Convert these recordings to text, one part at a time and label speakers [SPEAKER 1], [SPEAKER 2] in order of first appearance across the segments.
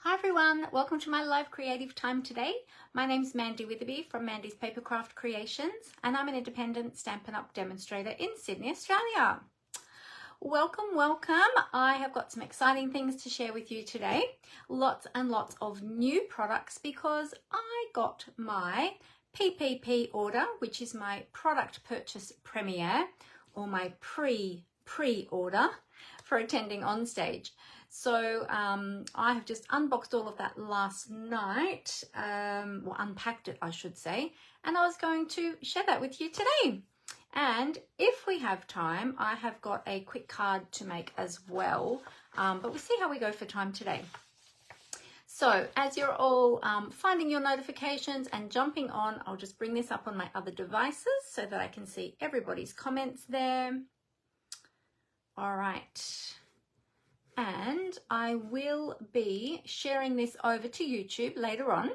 [SPEAKER 1] Hi everyone, welcome to my live creative time today. My name's Mandy Witherby from Mandy's Papercraft Creations, and I'm an independent Stampin' Up demonstrator in Sydney, Australia. Welcome, welcome. I have got some exciting things to share with you today. Lots and lots of new products because I got my PPP order, which is my product purchase premiere, or my pre-order for attending on stage. So I have just unboxed all of that last night, or unpacked it, I should say, and I was going to share that with you today. And if we have time, I have got a quick card to make as well, but we'll see how we go for time today. So as you're all finding your notifications and jumping on, I'll just bring this up on my other devices so that I can see everybody's comments there. All right. And I will be sharing this over to YouTube later on.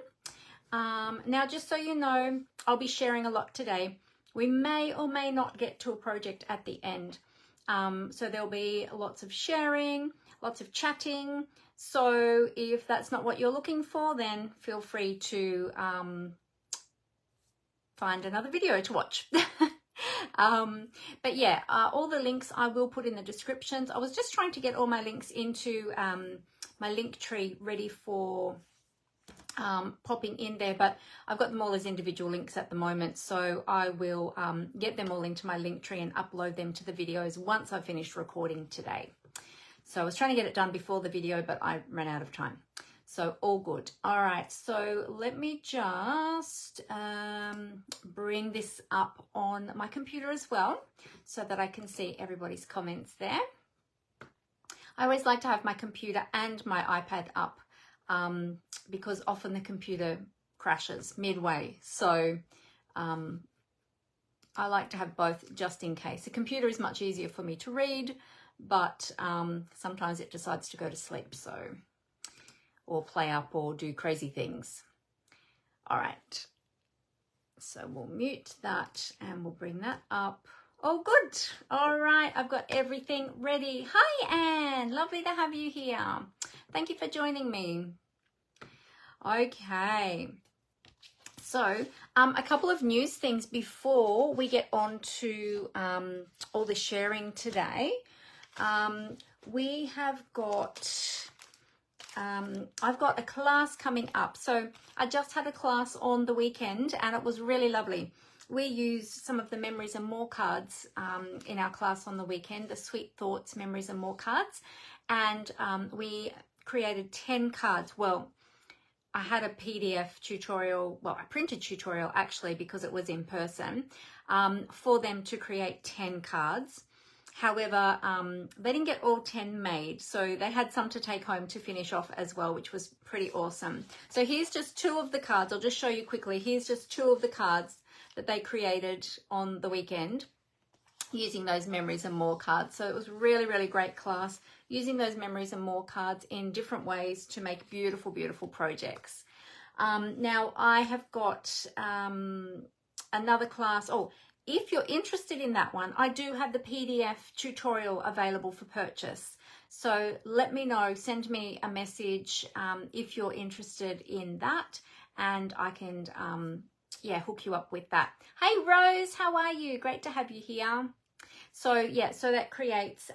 [SPEAKER 1] Now, just so you know, I'll be sharing a lot today. We may or may not get to a project at the end. So there'll be lots of sharing, lots of chatting. So if that's not what you're looking for, then feel free to find another video to watch. But yeah, all the links I will put in the descriptions. I was just trying to get all my links into my link tree ready for popping in there, but I've got them all as individual links at the moment, so I will get them all into my link tree and upload them to the videos once I've finished recording today. So I was trying to get it done before the video, but I ran out of time. So all good. All right, so let me just bring this up on my computer as well so that I can see everybody's comments there. I always like to have my computer and my iPad up because often the computer crashes midway. So I like to have both just in case. The computer is much easier for me to read, but sometimes it decides to go to sleep, so or play up or do crazy things. All right, so we'll mute that and we'll bring that up. Oh, good. All right, I've got everything ready. Hi, Anne. Lovely to have you here. Thank you for joining me. Okay, so a couple of news things before we get on to all the sharing today. We have got I've got a class coming up. So I just had a class on the weekend and it was really lovely. We used some of the Memories and More cards in our class on the weekend, the Sweet Thoughts Memories and More cards. And we created 10 cards. Well, I had a PDF tutorial, well, a printed tutorial actually, because it was in person, for them to create 10 cards. However, they didn't get all 10 made, so they had some to take home to finish off as well, which was pretty awesome. So here's just 2 of the cards. I'll just show you quickly. Here's just 2 of the cards that they created on the weekend using those Memories and More cards. So it was really, really great class using those Memories and More cards in different ways to make beautiful, beautiful projects. Now I have got another class. Oh, if you're interested in that one, I do have the PDF tutorial available for purchase. So let me know, send me a message if you're interested in that, and I can, yeah, hook you up with that. Hey Rose, how are you? Great to have you here. So yeah, so that creates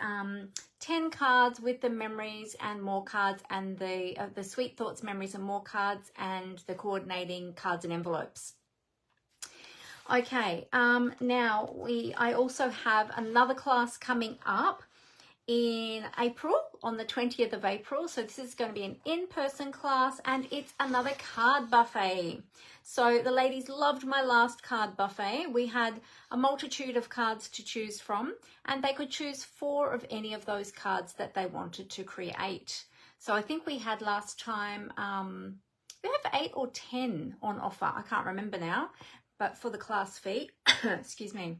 [SPEAKER 1] 10 cards with the Memories and More cards and the Sweet Thoughts Memories and More cards and the coordinating cards and envelopes. Okay, now I also have another class coming up in April, on the 20th of April. So this is going to be an in-person class and it's another card buffet. So the ladies loved my last card buffet. We had a multitude of cards to choose from and they could choose 4 of any of those cards that they wanted to create. So I think we had last time, we have 8 or 10 on offer. I can't remember now. But for the class fee, excuse me.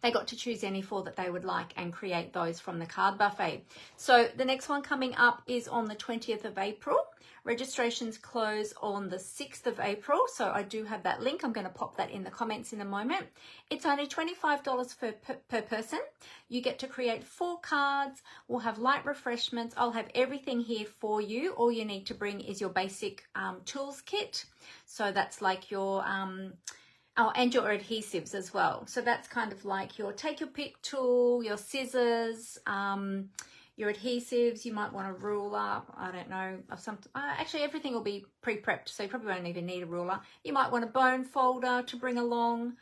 [SPEAKER 1] they got to choose any four that they would like and create those from the card buffet. So the next one coming up is on the 20th of April. Registrations close on the 6th of April, so I do have that link. I'm going to pop that in the comments in a moment. It's only $25 per person. You get to create 4 cards. We'll have light refreshments. I'll have everything here for you. All you need to bring is your basic tools kit. So that's like your oh, and your adhesives as well. So that's kind of like your take your pick tool, your scissors, your adhesives. You might want a ruler. I don't know. Actually, everything will be pre-prepped, so you probably won't even need a ruler. You might want a bone folder to bring along.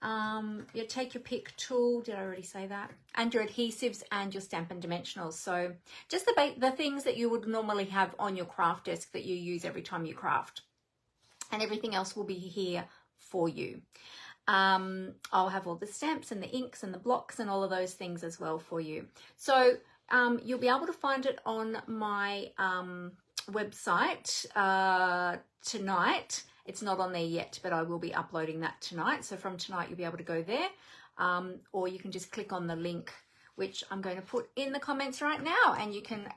[SPEAKER 1] You take your pick tool. Did I already say that? And your adhesives and your Stampin' Dimensionals. So just the things that you would normally have on your craft desk that you use every time you craft. And everything else will be here for you. I'll have all the stamps and the inks and the blocks and all of those things as well for you. So you'll be able to find it on my website tonight. It's not on there yet, but I will be uploading that tonight. So from tonight, you'll be able to go there, or you can just click on the link, which I'm going to put in the comments right now, and you can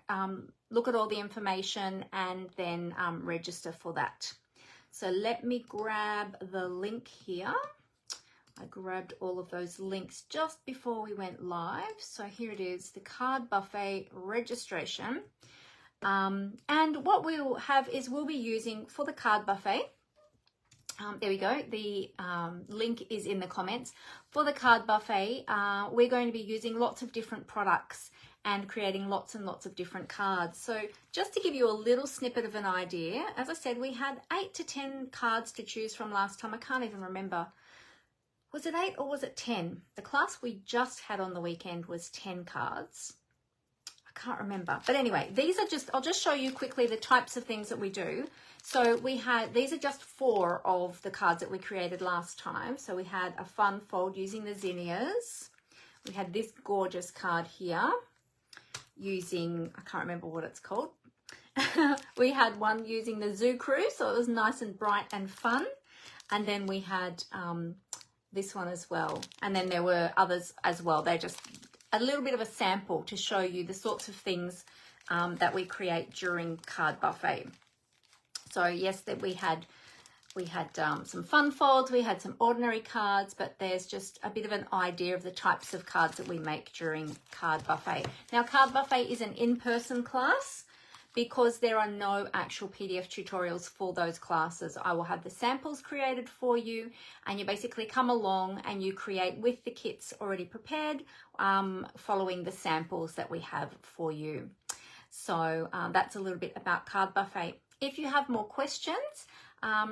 [SPEAKER 1] look at all the information and then register for that. So let me grab the link here. I grabbed all of those links just before we went live. So here it is, the card buffet registration. And what we'll have is we'll be using for the card buffet. There we go. The link is in the comments. For the card buffet, we're going to be using lots of different products and creating lots and lots of different cards. So just to give you a little snippet of an idea, as I said, we had 8 to 10 cards to choose from last time. I can't even remember. Was it 8 or was it 10? The class we just had on the weekend was 10 cards. I can't remember. But anyway, these are just, I'll just show you quickly the types of things that we do. So we had, these are just 4 of the cards that we created last time. So we had a fun fold using the zinnias. We had this gorgeous card here using, I can't remember what it's called. We had one using the Zoo Crew, so it was nice and bright and fun. And then we had this one as well. And then there were others as well. They're just a little bit of a sample to show you the sorts of things that we create during Card Buffet. So yes, that we had some fun folds, we had some ordinary cards, but there's just a bit of an idea of the types of cards that we make during Card Buffet. Now, Card Buffet is an in-person class because there are no actual PDF tutorials for those classes. I will have the samples created for you, and you basically come along and you create with the kits already prepared, following the samples that we have for you. So that's a little bit about Card Buffet. If you have more questions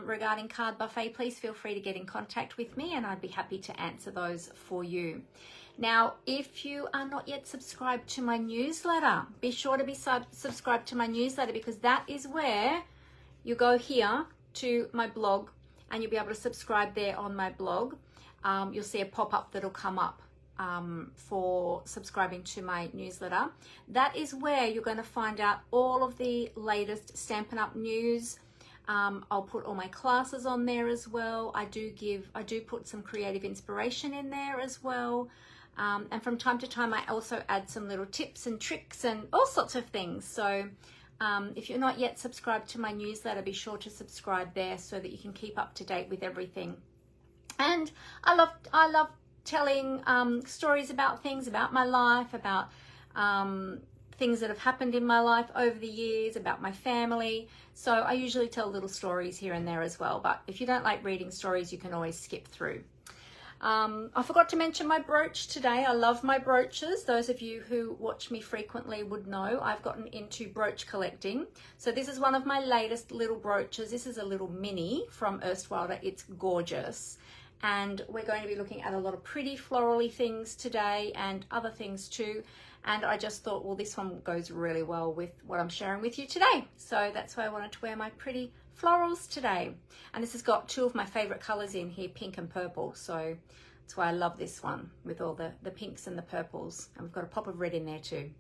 [SPEAKER 1] regarding Card Buffet, please feel free to get in contact with me and I'd be happy to answer those for you. Now, if you are not yet subscribed to my newsletter, be sure to be subscribed to my newsletter, because that is where you go here to my blog and you'll be able to subscribe there on my blog. You'll see a pop-up that'll come up for subscribing to my newsletter. That is where you're going to find out all of the latest Stampin' Up! News. I'll put all my classes on there as well. I do put some creative inspiration in there as well. And from time to time, I also add some little tips and tricks and all sorts of things. So if you're not yet subscribed to my newsletter, be sure to subscribe there so that you can keep up to date with everything. And I love telling stories about things, about my life, about things that have happened in my life over the years, about my family. So I usually tell little stories here and there as well. But if you don't like reading stories, you can always skip through. I forgot to mention my brooch today. I love my brooches. Those of you who watch me frequently would know I've gotten into brooch collecting. So this is one of my latest little brooches. This is a little mini from Erstwilder. It's gorgeous. And we're going to be looking at a lot of pretty florally things today and other things too. And I just thought, well, this one goes really well with what I'm sharing with you today. So that's why I wanted to wear my pretty florals today. And this has got 2 of my favorite colors in here, pink and purple. So that's why I love this one with all the pinks and the purples. And we've got a pop of red in there too.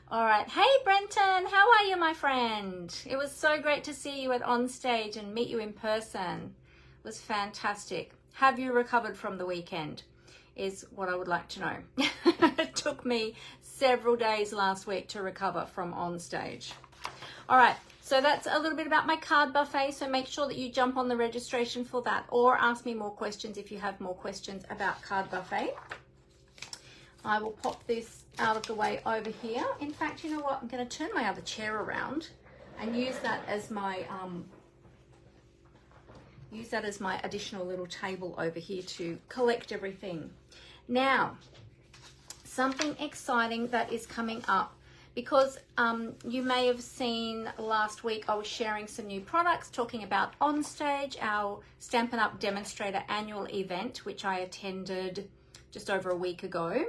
[SPEAKER 1] All right. Hey, Brenton, how are you, my friend? It was so great to see you at On Stage and meet you in person. It was fantastic. Have you recovered from the weekend? is what I would like to know. It took me several days last week to recover from on stage. All right, so that's a little bit about my card buffet. So make sure that you jump on the registration for that, or ask me more questions if you have more questions about card buffet. I will pop this out of the way over here. In fact, you know what? I'm going to turn my other chair around and use that as my additional little table over here to collect everything. Now, something exciting that is coming up, because you may have seen last week I was sharing some new products, talking about On Stage, our Stampin' Up demonstrator annual event, which I attended just over a week ago.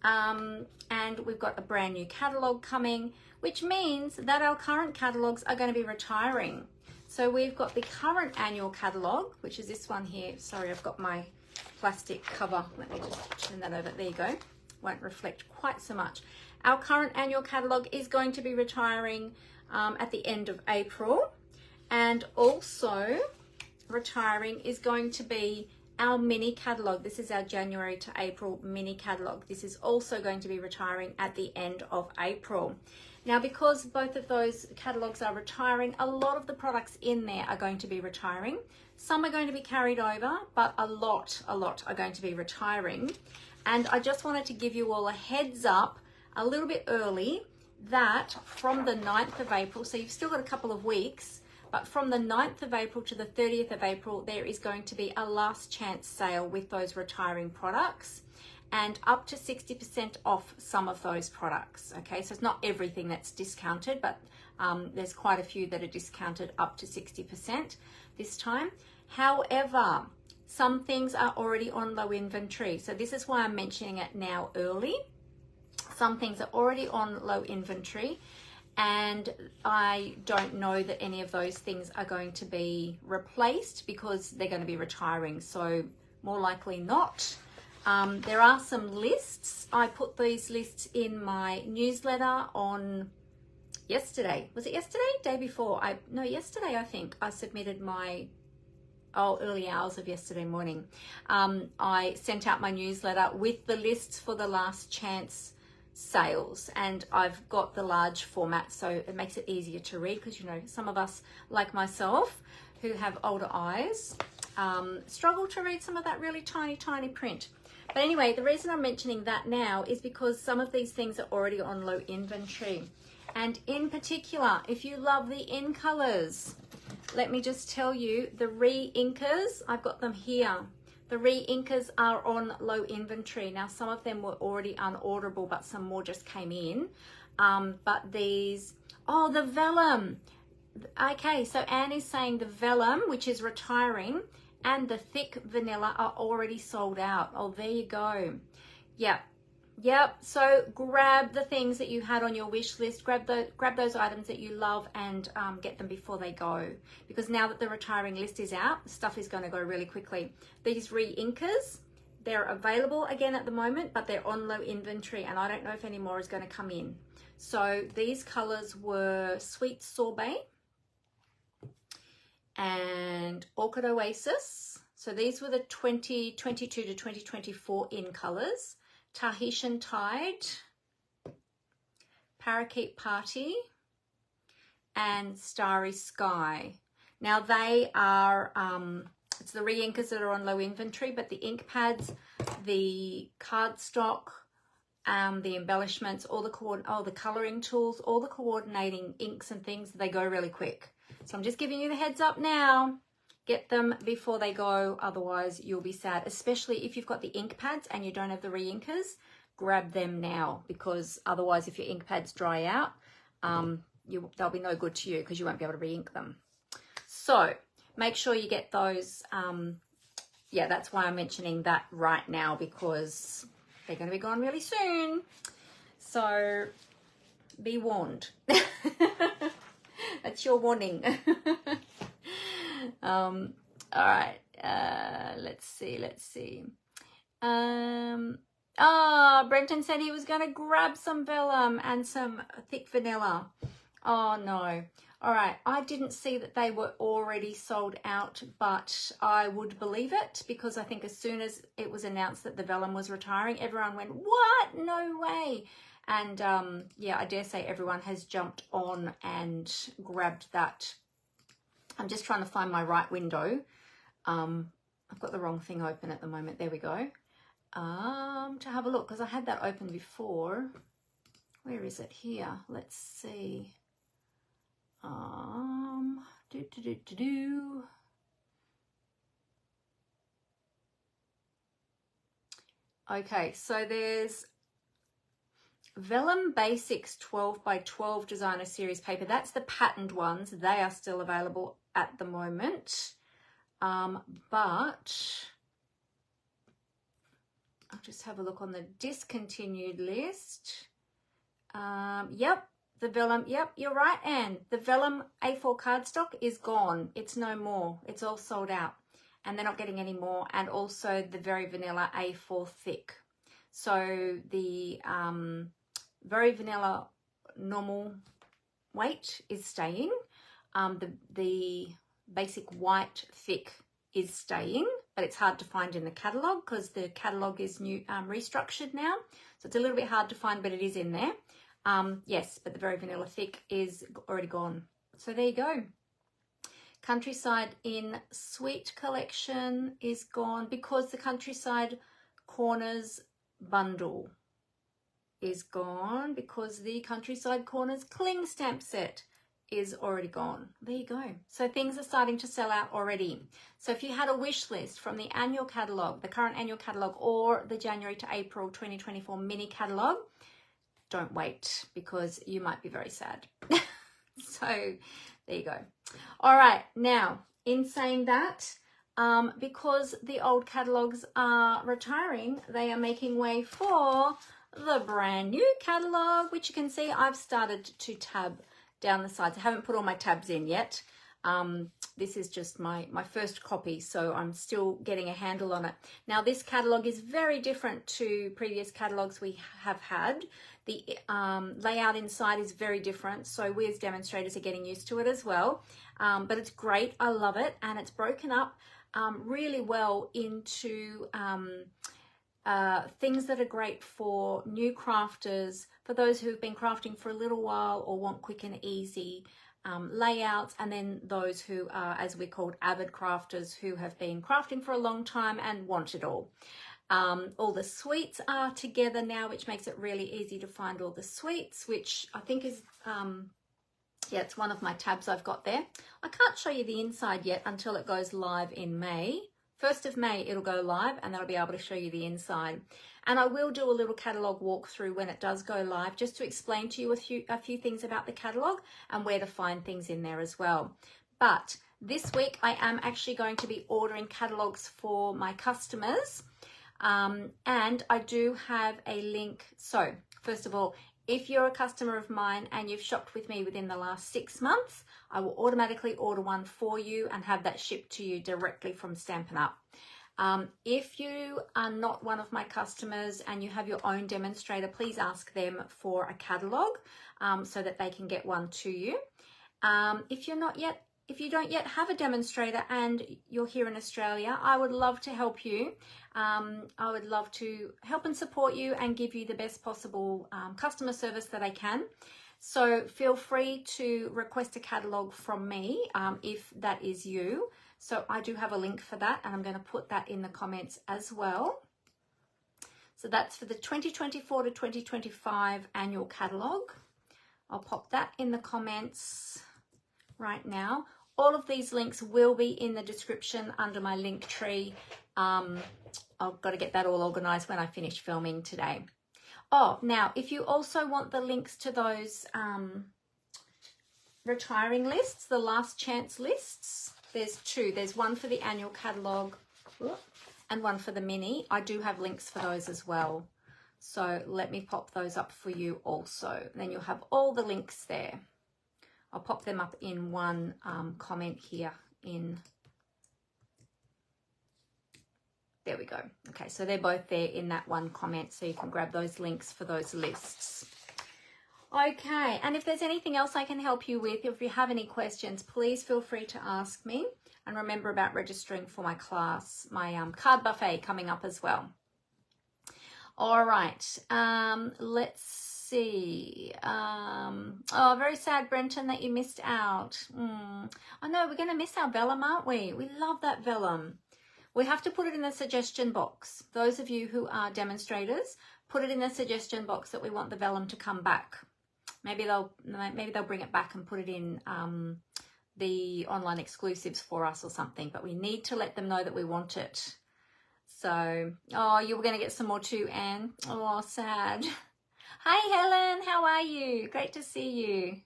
[SPEAKER 1] And we've got a brand new catalogue coming, which means that our current catalogues are going to be retiring. So we've got the current annual catalogue, which is this one here. Sorry, I've got my plastic cover. Let me just turn that over. There you go. Won't reflect quite so much. Our current annual catalogue is going to be retiring at the end of April. And also retiring is going to be our mini catalogue. This is our January to April mini catalogue. This is also going to be retiring at the end of April. Now, because both of those catalogues are retiring, a lot of the products in there are going to be retiring. Some are going to be carried over, but a lot are going to be retiring. And I just wanted to give you all a heads up a little bit early that from the 9th of April, so you've still got a couple of weeks, but from the 9th of April to the 30th of April, there is going to be a last chance sale with those retiring products, and up to 60% off some of those products. Okay, so it's not everything that's discounted, but there's quite a few that are discounted up to 60% this time. However, some things are already on low inventory. So this is why I'm mentioning it now early. Some things are already on low inventory, and I don't know that any of those things are going to be replaced because they're going to be retiring. So more likely not. There are some lists. I put these lists in my newsletter on yesterday. Was it yesterday? Day before? No, yesterday I think. I submitted my early hours of yesterday morning. I sent out my newsletter with the lists for the last chance sales, and I've got the large format, so it makes it easier to read, because you know, some of us like myself who have older eyes struggle to read some of that really tiny print. But anyway, the reason I'm mentioning that now is because some of these things are already on low inventory. And in particular, if you love the in colors, let me just tell you, the re-inkers, I've got them here. The re-inkers are on low inventory. Now, some of them were already unorderable, but some more just came in. But these, the vellum. Okay, so Anne is saying the vellum, which is retiring, and the thick vanilla are already sold out. Oh, there you go. Yep. So grab the things that you had on your wish list. Grab those items that you love and get them before they go. Because now that the retiring list is out, stuff is going to go really quickly. These re-inkers, they're available again at the moment, but they're on low inventory, and I don't know if any more is going to come in. So these colors were Sweet Sorbet and Orchid Oasis. So these were the 2022 to 2024 in colors. Tahitian Tide, Parakeet Party, and Starry Sky. Now they are, it's the re-inkers that are on low inventory, but the ink pads, the cardstock, the embellishments, all the coloring tools, all the coordinating inks and things, they go really quick. So I'm just giving you the heads up now. Get them before they go, otherwise you'll be sad, especially if you've got the ink pads and you don't have the re-inkers. Grab them now, because otherwise if your ink pads dry out, they'll be no good to you because you won't be able to re-ink them. So make sure you get those. Yeah, that's why I'm mentioning that right now, because they're going to be gone really soon. So be warned. That's your warning. All right, let's see. Brenton said he was going to grab some vellum and some thick vanilla. Oh no. All right, I didn't see that they were already sold out, but I would believe it because I think as soon as it was announced that the vellum was retiring, everyone went, what? No way. And yeah, I dare say everyone has jumped on and grabbed that. I'm just trying to find my right window. I've got the wrong thing open at the moment. There we go. To have a look, because I had that open before. Where is it? Here. Let's see. Okay, so there's Vellum Basics 12 by 12 designer series paper. That's the patterned ones. They are still available at the moment. But I'll just have a look on the discontinued list. Yep, the vellum, yep, you're right, Anne. The vellum A4 cardstock is gone. It's no more. It's all sold out. And they're not getting any more. And also the Very Vanilla A4 thick. So the Very Vanilla normal weight is staying. The basic white thick is staying, but it's hard to find in the catalogue because the catalogue is new, restructured now. So it's a little bit hard to find, but it is in there. Yes, but the Very Vanilla thick is already gone. So there you go. Countryside in Sweet collection is gone because the Countryside Corners bundle is gone, because the Countryside Corners cling stamp set is already gone. There you go. So things are starting to sell out already. So if you had a wish list from the annual catalogue, the current annual catalogue, or the January to April 2024 mini catalogue, don't wait, because you might be very sad. So there you go. All right, now in saying that, because the old catalogues are retiring, they are making way for the brand new catalogue, which you can see I've started to tab down the sides. I haven't put all my tabs in yet. This is just my first copy, so I'm still getting a handle on it. Now this catalogue is very different to previous catalogues we have had. The layout inside is very different, so we as demonstrators are getting used to it as well. But it's great, I love it, and it's broken up really well into things that are great for new crafters, for those who've been crafting for a little while or want quick and easy layouts, and then those who are, as we're called, avid crafters, who have been crafting for a long time and want it all. All the sweets are together now, which makes it really easy to find all the sweets, which I think is, yeah, it's one of my tabs I've got there. I can't show you the inside yet until it goes live in May. 1st of May it'll go live, and then I'll be able to show you the inside. And I will do a little catalogue walkthrough when it does go live, just to explain to you a few things about the catalogue and where to find things in there as well. But this week I am actually going to be ordering catalogues for my customers. And I do have a link. So first of all, if you're a customer of mine and you've shopped with me within the last 6 months, I will automatically order one for you and have that shipped to you directly from Stampin' Up. If you are not one of my customers and you have your own demonstrator, please ask them for a catalogue so that they can get one to you. If you don't yet have a demonstrator and you're here in Australia, I would love to help you. I would love to help and support you and give you the best possible customer service that I can. So feel free to request a catalogue from me if that is you. So I do have a link for that, and I'm going to put that in the comments as well. So that's for the 2024 to 2025 annual catalogue. I'll pop that in the comments right now. All of these links will be in the description under my link tree. I've got to get that all organised when I finish filming today. Oh, now, if you also want the links to those retiring lists, the last chance lists, there's two. There's one for the annual catalogue and one for the mini. I do have links for those as well. So let me pop those up for you also. And then you'll have all the links there. I'll pop them up in one comment here in... There we go. Okay, so they're both there in that one comment, so you can grab those links for those lists. Okay, and if there's anything else I can help you with, if you have any questions, please feel free to ask me. And remember about registering for my class, my card buffet coming up as well. All right, let's see. Oh, very sad, Brenton, that you missed out. I know, we're going to miss our vellum, aren't we? We love that vellum. We have to put it in the suggestion box. Those of you who are demonstrators, put it in the suggestion box that we want the vellum to come back. Maybe they'll bring it back and put it in the online exclusives for us or something, but we need to let them know that we want it. So, oh, you were going to get some more too, Anne. Oh, sad. Hi, Helen. How are you? Great to see you.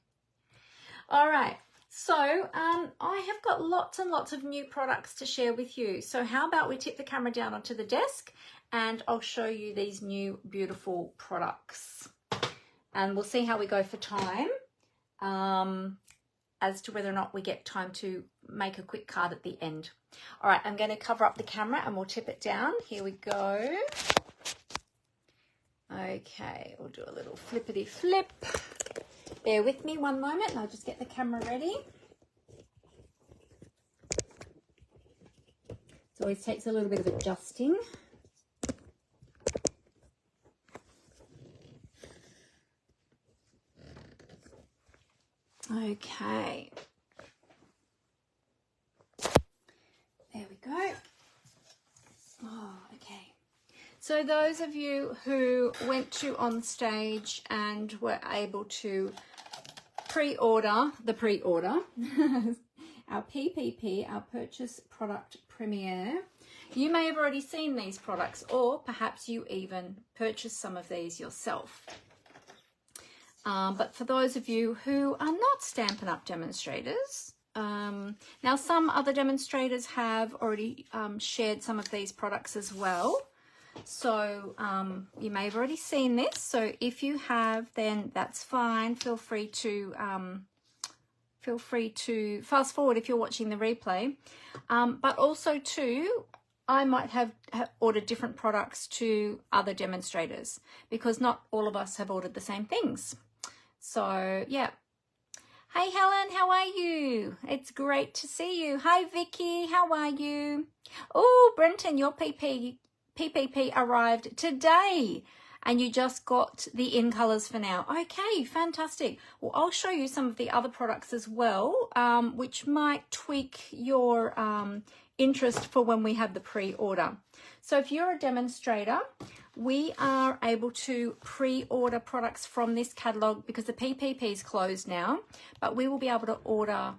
[SPEAKER 1] All right. So, I have got lots and lots of new products to share with you. So how about we tip the camera down onto the desk and I'll show you these new beautiful products. And we'll see how we go for time as to whether or not we get time to make a quick card at the end. All right, I'm going to cover up the camera and we'll tip it down. Here we go. Okay, we'll do a little flippity flip. Bear with me one moment and I'll just get the camera ready. It always takes a little bit of adjusting. Okay. There we go. Oh, okay. So those of you who went to On Stage and were able to pre-order, our PPP, our Purchase Product Premiere, you may have already seen these products, or perhaps you even purchased some of these yourself. But for those of you who are not Stampin' Up! Demonstrators, now some other demonstrators have already shared some of these products as well. So you may have already seen this. So if you have, then that's fine. Feel free to fast forward if you're watching the replay. But also too, I might have ordered different products to other demonstrators because not all of us have ordered the same things. So yeah. Hey Helen, how are you? It's great to see you. Hi Vicky, how are you? Oh, Brenton, your PPP arrived today and you just got the in colors for now. Okay, fantastic. Well, I'll show you some of the other products as well, which might tweak your interest for when we have the pre-order. So if you're a demonstrator, we are able to pre-order products from this catalog because the PPP is closed now, but we will be able to order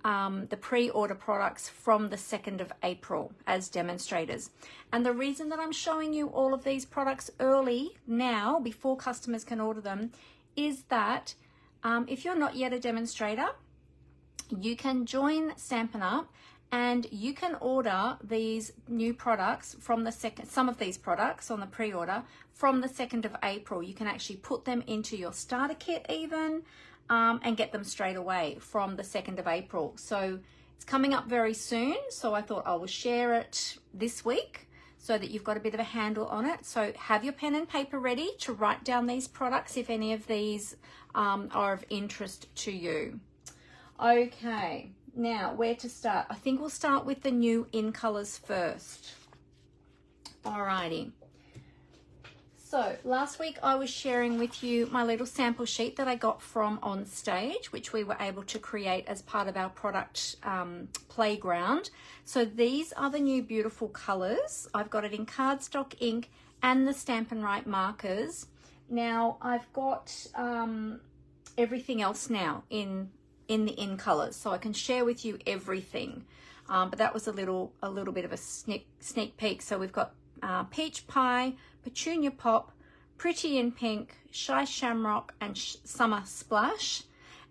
[SPEAKER 1] the pre-order products from the 2nd of April as demonstrators. And the reason that I'm showing you all of these products early now, before customers can order them, is that if you're not yet a demonstrator, you can join Stampin' Up! And you can order these new products from the some of these products on the pre-order from the 2nd of April. You can actually put them into your starter kit even and get them straight away from the 2nd of April. So it's coming up very soon. So I thought I will share it this week so that you've got a bit of a handle on it. So have your pen and paper ready to write down these products if any of these are of interest to you. Okay. Now, where to start? I think we'll start with the new in colors first. Alrighty. So last week I was sharing with you my little sample sheet that I got from On Stage, which we were able to create as part of our product playground. So these are the new beautiful colors. I've got it in cardstock ink and the Stampin' Right markers. Now I've got everything else now in the in colors, so I can share with you everything, but that was a little bit of a sneak peek. So we've got Peach Pie, Petunia Pop, Pretty in Pink, Shy Shamrock, and Summer Splash.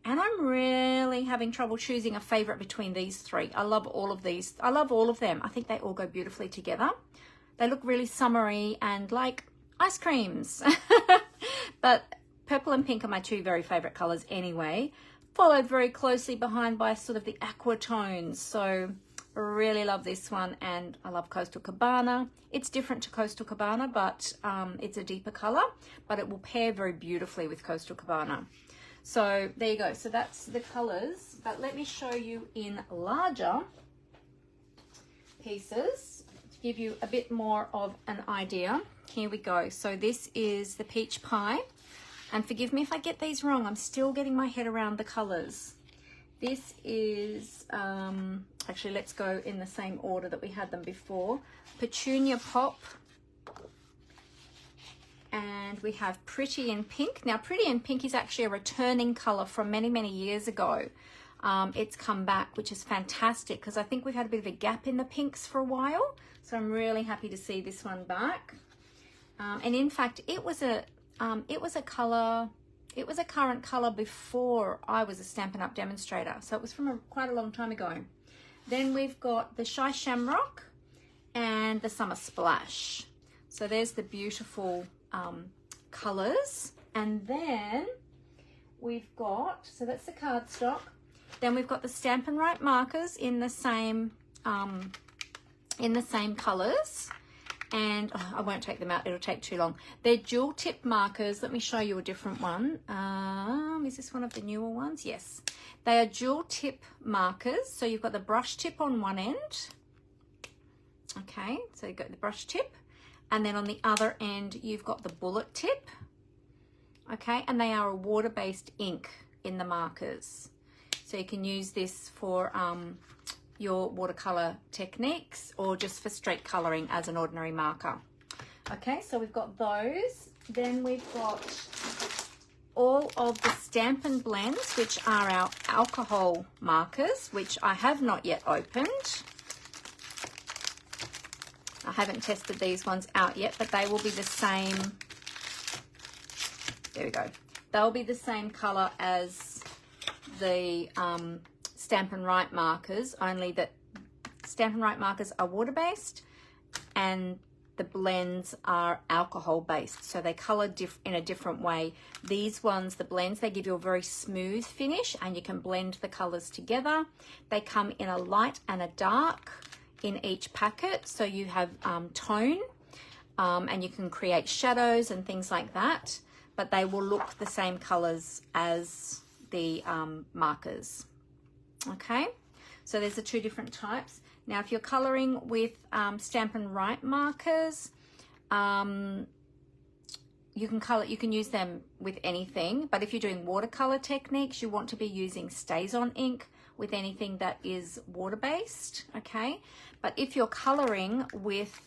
[SPEAKER 1] And I'm really having trouble choosing a favorite between these three. I love all of these. I love all of them. I think they all go beautifully together. They look really summery and like ice creams. But purple and pink are my two very favorite colors anyway, followed very closely behind by sort of the aqua tones. So I really love this one, and I love Coastal Cabana. It's different to Coastal Cabana, but it's a deeper color, but it will pair very beautifully with Coastal Cabana. So there you go. So that's the colors, but let me show you in larger pieces to give you a bit more of an idea. Here we go. So this is the peach pie, and forgive me if I get these wrong. I'm still getting my head around the colors. This is actually, let's go in the same order that we had them before. Petunia Pop, and we have Pretty in Pink. Now Pretty in Pink is actually a returning color from many years ago. It's come back, which is fantastic because I think we've had a bit of a gap in the pinks for a while. So I'm really happy to see this one back. And in fact, it was a color. It was a current color before I was a Stampin' Up demonstrator. So it was from quite a long time ago. Then we've got the Shy Shamrock and the Summer Splash. So there's the beautiful colors. And then we've got, so that's the cardstock. Then we've got the Stampin' Right markers in the same colors. And oh, I won't take them out, it'll take too long. They're dual tip markers. Let me show you a different one. Is this one of the newer ones? Yes. They are dual tip markers. So you've got the brush tip on one end. Okay, so you've got the brush tip. And then on the other end, you've got the bullet tip. Okay, and they are a water-based ink in the markers. So you can use this for your watercolor techniques or just for streak coloring as an ordinary marker. Okay, so we've got those. Then we've got all of the Stampin' Blends, which are our alcohol markers, which I have not yet opened. I haven't tested these ones out yet, but they will be the same. There we go. They'll be the same color as the Stampin' Right markers, only that Stampin' Right markers are water-based and the blends are alcohol-based, so they color in a different way. These ones, the blends, they give you a very smooth finish and you can blend the colors together. They come in a light and a dark in each packet, so you have tone and you can create shadows and things like that, but they will look the same colors as the markers. Okay, so there's the two different types. Now if you're coloring with Stampin' Right markers, you can use them with anything, but if you're doing watercolor techniques, you want to be using StazOn ink with anything that is water-based. Okay, but if you're coloring with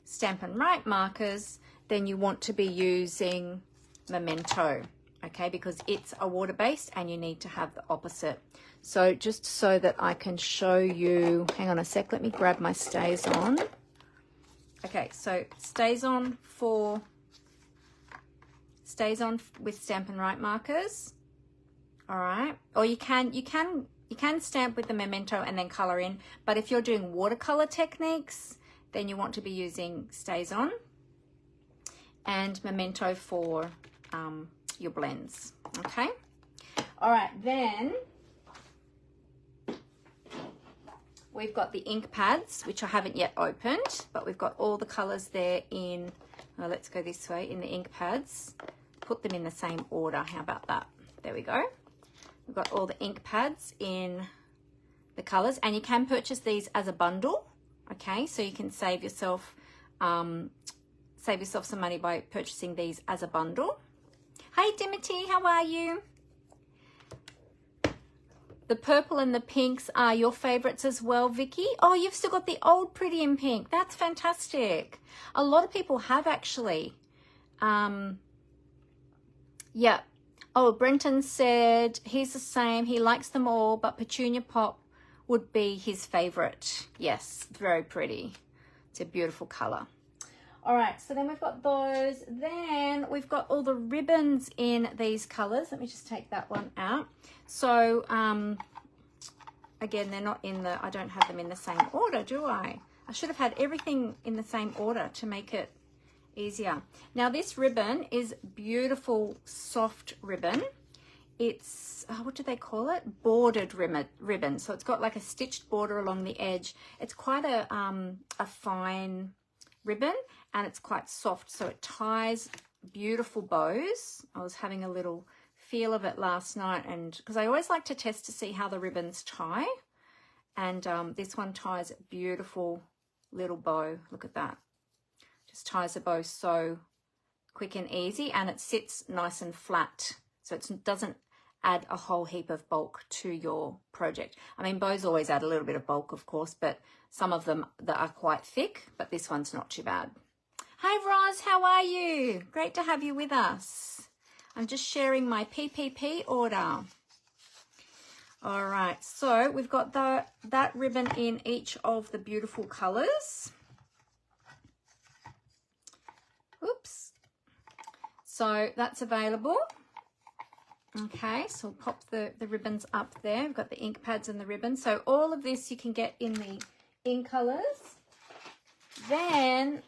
[SPEAKER 1] Stampin' Right markers, then you want to be using Memento, okay, because it's a water-based and you need to have the opposite. So just so that I can show you, hang on a sec, let me grab my StazOn. Okay, so StazOn with Stampin' Right markers. All right, or you can stamp with the Memento and then color in, but if you're doing watercolor techniques, then you want to be using StazOn and Memento for your blends. Okay, all right, then we've got the ink pads, which I haven't yet opened, but we've got all the colors there in, well, let's go this way, in the ink pads. Put them in the same order. How about that? There we go. We've got all the ink pads in the colors, and you can purchase these as a bundle. Okay, so you can save yourself some money by purchasing these as a bundle. Hey Dimity, how are you? The purple and the pinks are your favorites as well, Vicky. Oh, you've still got the old Pretty in Pink. That's fantastic. A lot of people have actually. Yeah. Oh, Brenton said he's the same. He likes them all, but Petunia Pop would be his favorite. Yes, very pretty. It's a beautiful color. All right, so then we've got those. Then we've got all the ribbons in these colors. Let me just take that one out. So again, they're not in the, I don't have them in the same order, do I? I should have had everything in the same order to make it easier. Now this ribbon is beautiful soft ribbon. It's what do they call it? Bordered ribbon. So it's got like a stitched border along the edge. It's quite a fine ribbon and it's quite soft, so it ties beautiful bows. I was having a little feel of it last night, and because I always like to test to see how the ribbons tie, and this one ties a beautiful little bow. Look at that. Just ties the bow so quick and easy, and it sits nice and flat, so it doesn't add a whole heap of bulk to your project. I mean, bows always add a little bit of bulk, of course, but some of them that are quite thick, but this one's not too bad. Hey Roz, how are you? Great to have you with us. I'm just sharing my PPP order. All right, so we've got that ribbon in each of the beautiful colors. Oops. So that's available. Okay, so we'll pop the ribbons up there. We've got the ink pads and the ribbons. So all of this you can get in the in colors. Then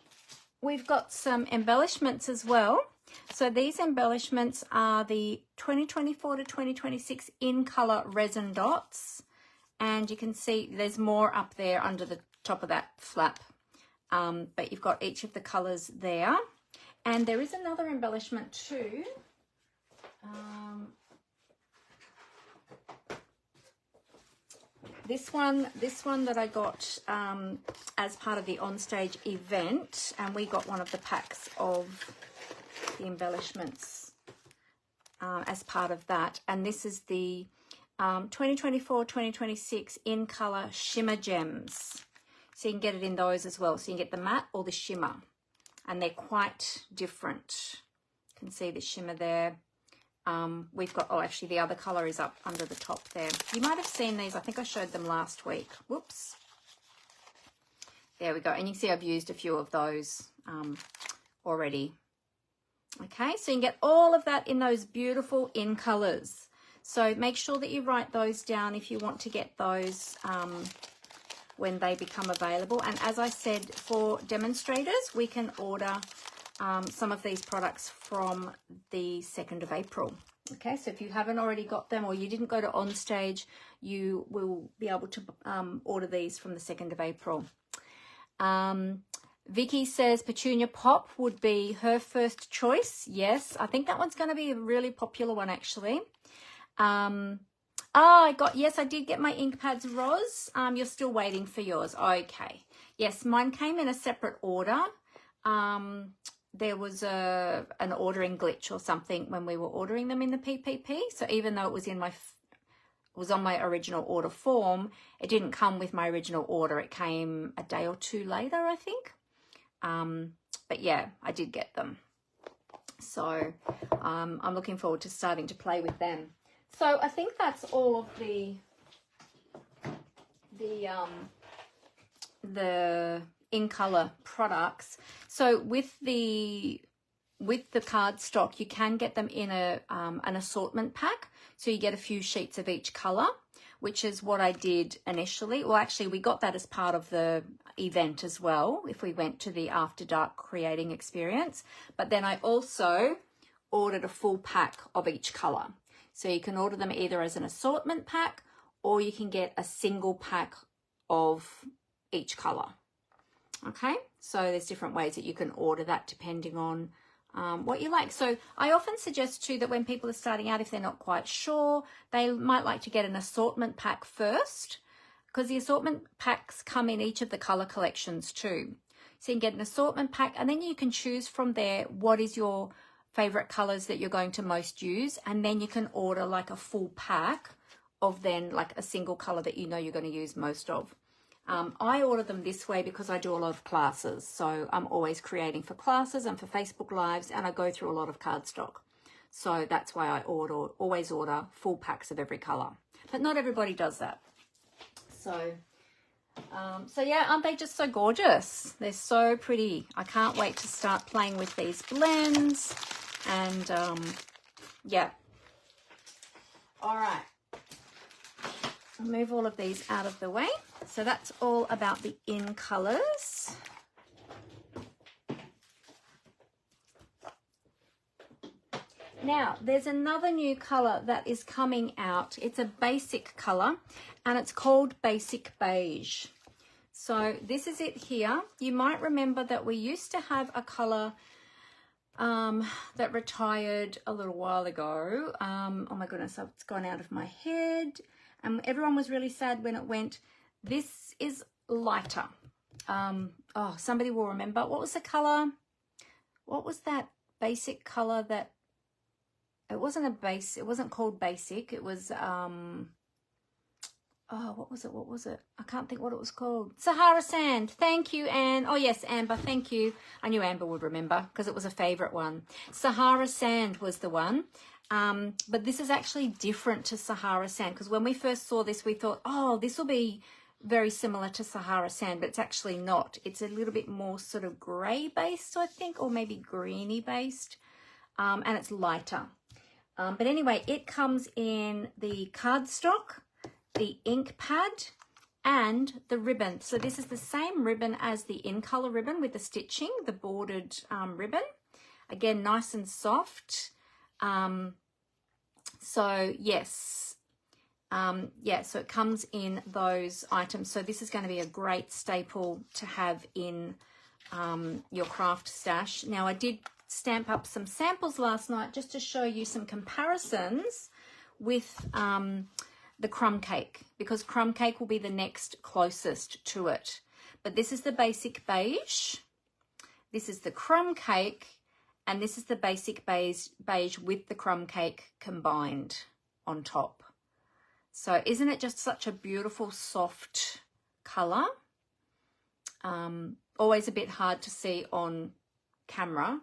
[SPEAKER 1] we've got some embellishments as well. So these embellishments are the 2024 to 2026 in color resin dots. And you can see there's more up there under the top of that flap. But you've got each of the colors there. And there is another embellishment too. This one that I got as part of the onstage event, and we got one of the packs of the embellishments as part of that. And this is the 2024-2026 in color shimmer gems. So you can get it in those as well. So you can get the matte or the shimmer, and they're quite different. You can see the shimmer there. We've got, oh, actually the other color is up under the top there. You might have seen these. I think I showed them last week. Whoops. There we go. And you can see I've used a few of those already. Okay, so you can get all of that in those beautiful in colors. So make sure that you write those down if you want to get those when they become available. And as I said, for demonstrators, we can order some of these products from the 2nd of April. Okay, so if you haven't already got them or you didn't go to onstage, you will be able to order these from the 2nd of April. Vicky says Petunia Pop would be her first choice. Yes, I think that one's going to be a really popular one actually. Yes, I did get my ink pads, Roz. You're still waiting for yours. Okay. Yes, mine came in a separate order. There was an ordering glitch or something when we were ordering them in the PPP. So even though it was on my original order form, it didn't come with my original order. It came a day or two later, I think. But yeah, I did get them. So I'm looking forward to starting to play with them. So I think that's all of the in color products. So with the cardstock, you can get them in an assortment pack. So you get a few sheets of each color, which is what I did initially. Well, actually, we got that as part of the event as well, if we went to the After Dark creating experience. But then I also ordered a full pack of each color. So you can order them either as an assortment pack, or you can get a single pack of each color. Okay, so there's different ways that you can order that depending on what you like. So I often suggest too that when people are starting out, if they're not quite sure, they might like to get an assortment pack first, because the assortment packs come in each of the color collections too. So you can get an assortment pack, and then you can choose from there what is your favorite colors that you're going to most use, and then you can order like a full pack of then like a single color that you know you're going to use most of. I order them this way because I do a lot of classes. So I'm always creating for classes and for Facebook Lives, and I go through a lot of cardstock. So that's why I always order full packs of every color. But not everybody does that. So yeah, aren't they just so gorgeous? They're so pretty. I can't wait to start playing with these blends. And yeah. All right. I'll move all of these out of the way. So that's all about the in colors. Now, there's another new color that is coming out. It's a basic color, and it's called Basic Beige. So this is it here. You might remember that we used to have a color that retired a little while ago. Oh my goodness, it's gone out of my head. And everyone was really sad when it went. This is lighter. Oh, somebody will remember. What was the color? What was that basic color that, it wasn't a base, it wasn't called basic. It was, oh, what was it? What was it? I can't think what it was called. Sahara Sand. Thank you, Anne. Oh, yes, Amber. Thank you. I knew Amber would remember because it was a favorite one. Sahara Sand was the one. But this is actually different to Sahara Sand because when we first saw this, we thought, oh, this will be very similar to Sahara Sand, but it's actually not. It's a little bit more sort of grey based, I think, or maybe greeny based, and it's lighter. But anyway, it comes in the cardstock, the ink pad, and the ribbon. So this is the same ribbon as the in color ribbon with the stitching, the bordered ribbon. Again, nice and soft. So yes. Yeah, so it comes in those items. So this is going to be a great staple to have in your craft stash. Now, I did stamp up some samples last night just to show you some comparisons with the crumb cake, because crumb cake will be the next closest to it. But this is the basic beige, this is the crumb cake, and this is the basic beige with the crumb cake combined on top. So isn't it just such a beautiful soft color? Always a bit hard to see on camera,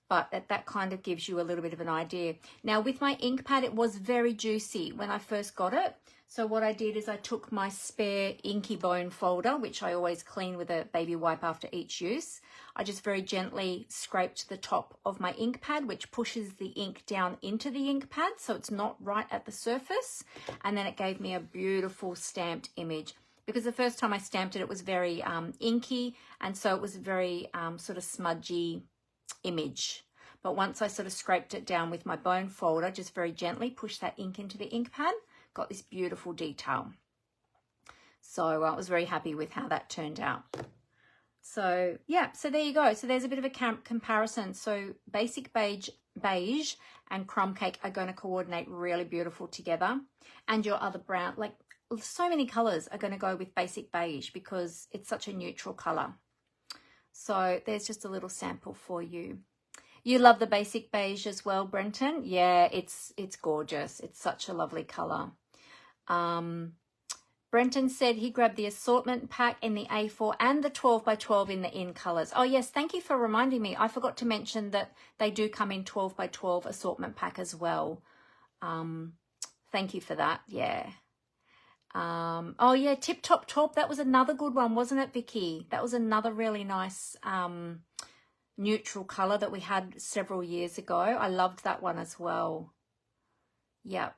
[SPEAKER 1] but that kind of gives you a little bit of an idea. Now with my ink pad, it was very juicy when I first got it. So what I did is I took my spare inky bone folder, which I always clean with a baby wipe after each use. I just very gently scraped the top of my ink pad, which pushes the ink down into the ink pad, so it's not right at the surface. And then it gave me a beautiful stamped image. Because the first time I stamped it, it was very inky, and so it was a very sort of smudgy image. But once I sort of scraped it down with my bone folder, just very gently pushed that ink into the ink pad, got this beautiful detail. So I was very happy with how that turned out. So yeah, so there you go. So there's a bit of a comparison. So basic beige and crumb cake are going to coordinate really beautiful together. And your other brown, like so many colors are going to go with basic beige because it's such a neutral color. So there's just a little sample for you. You love the basic beige as well, Brenton? Yeah, it's gorgeous. It's such a lovely color. Brenton said he grabbed the assortment pack in the A4 and the 12 by 12 in the in colors. Oh yes, thank you for reminding me. I forgot to mention that they do come in 12 by 12 assortment pack as well. Thank you for that. Yeah. Oh yeah, Tip Top Top. That was another good one, wasn't it, Vicky? That was another really nice neutral color that we had several years ago. I loved that one as well. Yep.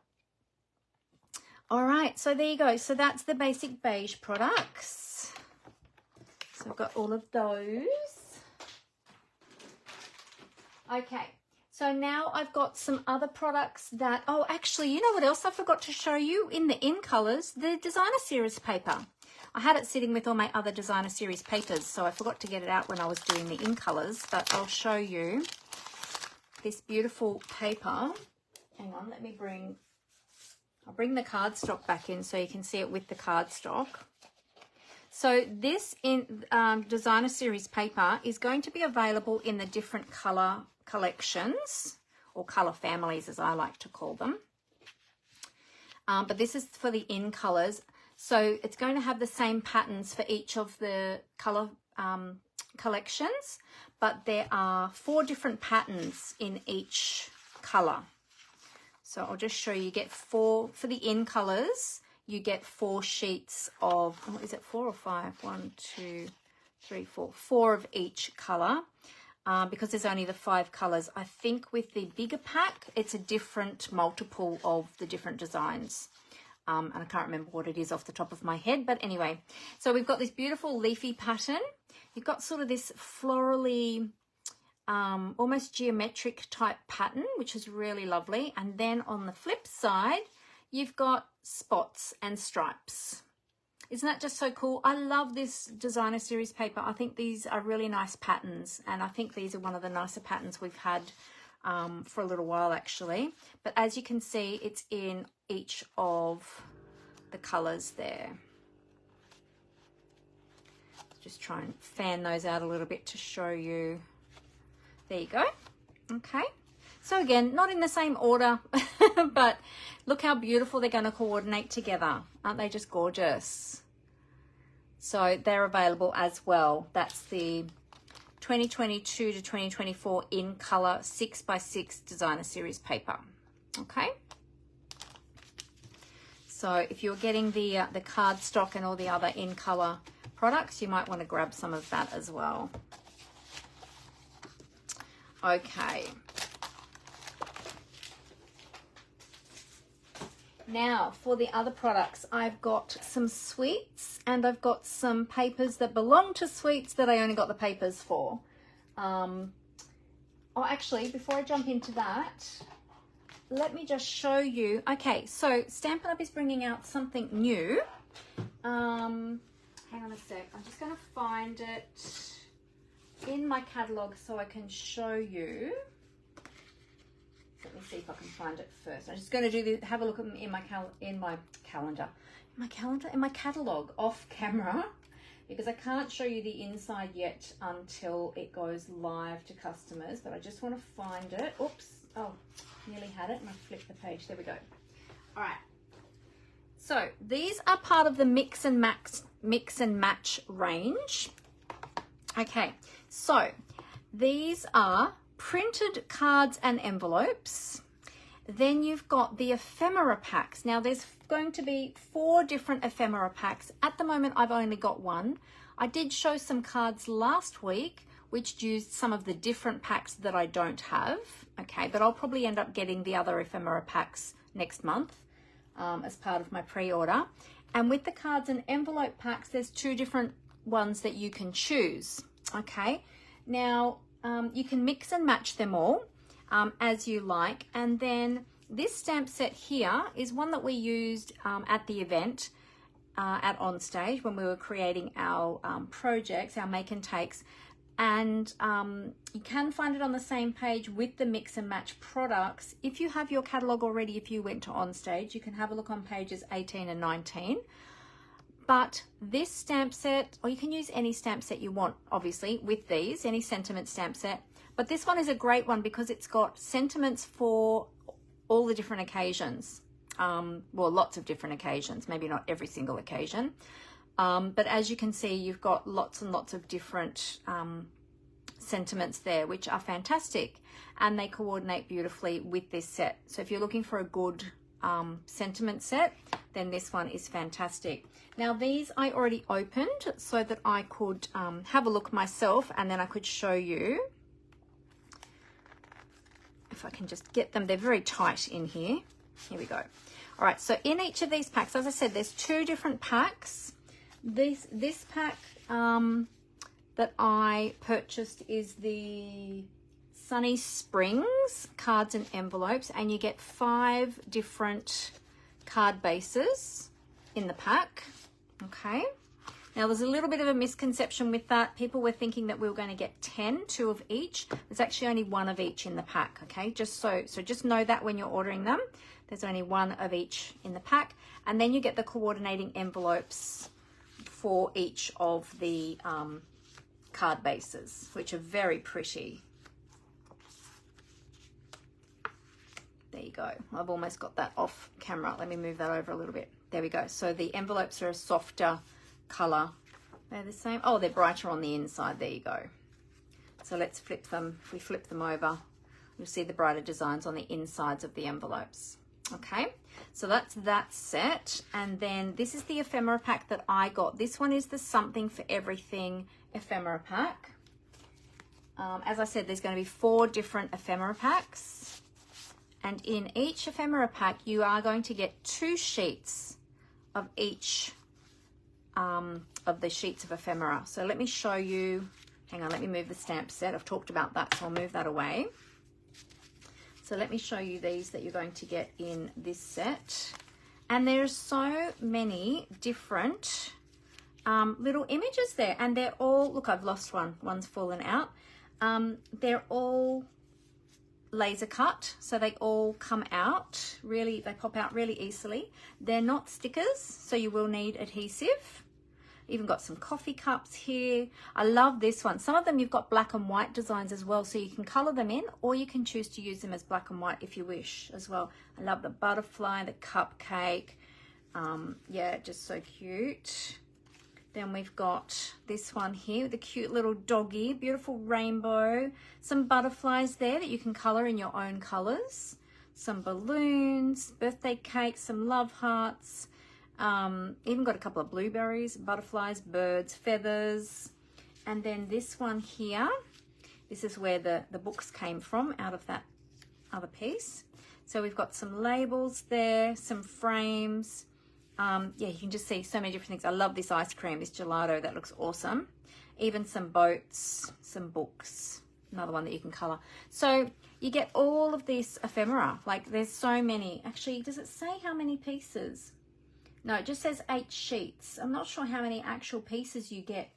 [SPEAKER 1] All right, so there you go. So that's the basic beige products. So I've got all of those. Okay, so now I've got some other products that, oh, actually, you know what else I forgot to show you in the in colors? The designer series paper. I had it sitting with all my other designer series papers, so I forgot to get it out when I was doing the in colors, but I'll show you this beautiful paper. Hang on, let me I'll bring the cardstock back in so you can see it with the cardstock. So this in designer series paper is going to be available in the different color collections, or color families as I like to call them. But this is for the in colors. So it's going to have the same patterns for each of the color collections, but there are 4 different patterns in each color. So I'll just show you, get 4, for the in colors, you get 4 sheets of, oh, is it 4 or 5? 1, 2, 3, 4. 4 of each color, because there's only the 5 colors. I think with the bigger pack, it's a different multiple of the different designs. And I can't remember what it is off the top of my head, but anyway. So we've got this beautiful leafy pattern. You've got sort of this florally, almost geometric type pattern, which is really lovely. And then on the flip side, you've got spots and stripes. Isn't that just so cool? I love this designer series paper. I think these are really nice patterns, and I think these are one of the nicer patterns we've had for a little while actually. But as you can see, it's in each of the colors there. Just try and fan those out a little bit to show you. There you go. Okay. So again, not in the same order, but look how beautiful they're going to coordinate together. Aren't they just gorgeous? So they're available as well. That's the 2022 to 2024 in color 6x6 designer series paper. Okay. So if you're getting the cardstock and all the other in color products, you might want to grab some of that as well. Okay. Now for the other products, I've got some sweets and I've got some papers that belong to sweets that I only got the papers for. Oh, actually, before I jump into that, let me just show you. Okay, so Stampin' Up is bringing out something new. Hang on a sec. I'm just going to find it in my catalogue so I can show you. Let me see if I can find it first. I'm just going to do the, have a look at in my catalogue off camera, because I can't show you the inside yet until it goes live to customers. But I just want to find it. Oops. Oh, nearly had it and I flipped the page. There we go. All right. So these are part of the mix and match range. Okay. So these are printed cards and envelopes. Then you've got the ephemera packs. Now there's going to be 4 different ephemera packs. At the moment I've only got one. I did show some cards last week which used some of the different packs that I don't have. Okay, but I'll probably end up getting the other ephemera packs next month as part of my pre-order. And with the cards and envelope packs, there's 2 different ones that you can choose. Okay, now you can mix and match them all as you like. And then this stamp set here is one that we used at the event at Onstage when we were creating our projects, our make and takes. And you can find it on the same page with the mix and match products. If you have your catalogue already, if you went to Onstage, you can have a look on pages 18 and 19. But this stamp set, or you can use any stamp set you want, obviously, with these, any sentiment stamp set. But this one is a great one because it's got sentiments for all the different occasions. Well, lots of different occasions, maybe not every single occasion. But as you can see, you've got lots and lots of different sentiments there, which are fantastic. And they coordinate beautifully with this set. So if you're looking for a good sentiment set, then this one is fantastic. Now these I already opened so that I could have a look myself, and then I could show you. If I can just get them, they're very tight in here. Here we go. All right, so in each of these packs, as I said, there's 2 different packs. This pack that I purchased is the Sunny Springs cards and envelopes, and you get 5 different card bases in the pack. Okay, now there's a little bit of a misconception with that. People were thinking that we were going to get 10, 2 of each. There's actually only 1 of each in the pack. Okay, so just know that when you're ordering them, there's only 1 of each in the pack. And then you get the coordinating envelopes for each of the card bases, which are very pretty. There you go. I've almost got that off camera. Let me move that over a little bit. There we go. So the envelopes are a softer color. They're the same. Oh, they're brighter on the inside. There you go. So let's flip them. If we flip them over, you'll see the brighter designs on the insides of the envelopes. Okay, so that's that set. And then this is the ephemera pack that I got. This one is the Something for Everything ephemera pack. As I said, there's going to be 4 different ephemera packs. And in each ephemera pack, you are going to get 2 sheets of each of the sheets of ephemera. So let me show you. Hang on, let me move the stamp set. I've talked about that, so I'll move that away. So let me show you these that you're going to get in this set. And there's so many different little images there, and they're all, look, I've lost one. One's fallen out. They're all laser cut, so they all come out really, they pop out really easily. They're not stickers, so you will need adhesive. Even got some coffee cups here. I love this one. Some of them you've got black and white designs as well, so you can color them in, or you can choose to use them as black and white if you wish as well. I love the butterfly, the cupcake. Yeah, just so cute. Then we've got this one here with a cute little doggy, beautiful rainbow, some butterflies there that you can color in your own colors, some balloons, birthday cake, some love hearts, even got a couple of blueberries, butterflies, birds, feathers. And then this one here, this is where the books came from, out of that other piece. So we've got some labels there, some frames. Yeah, you can just see so many different things. I love this ice cream, this gelato, that looks awesome. Even some boats, some books, another one that you can color. So you get all of this ephemera, like there's so many. Actually, does it say how many pieces? No, it just says 8 sheets. I'm not sure how many actual pieces you get.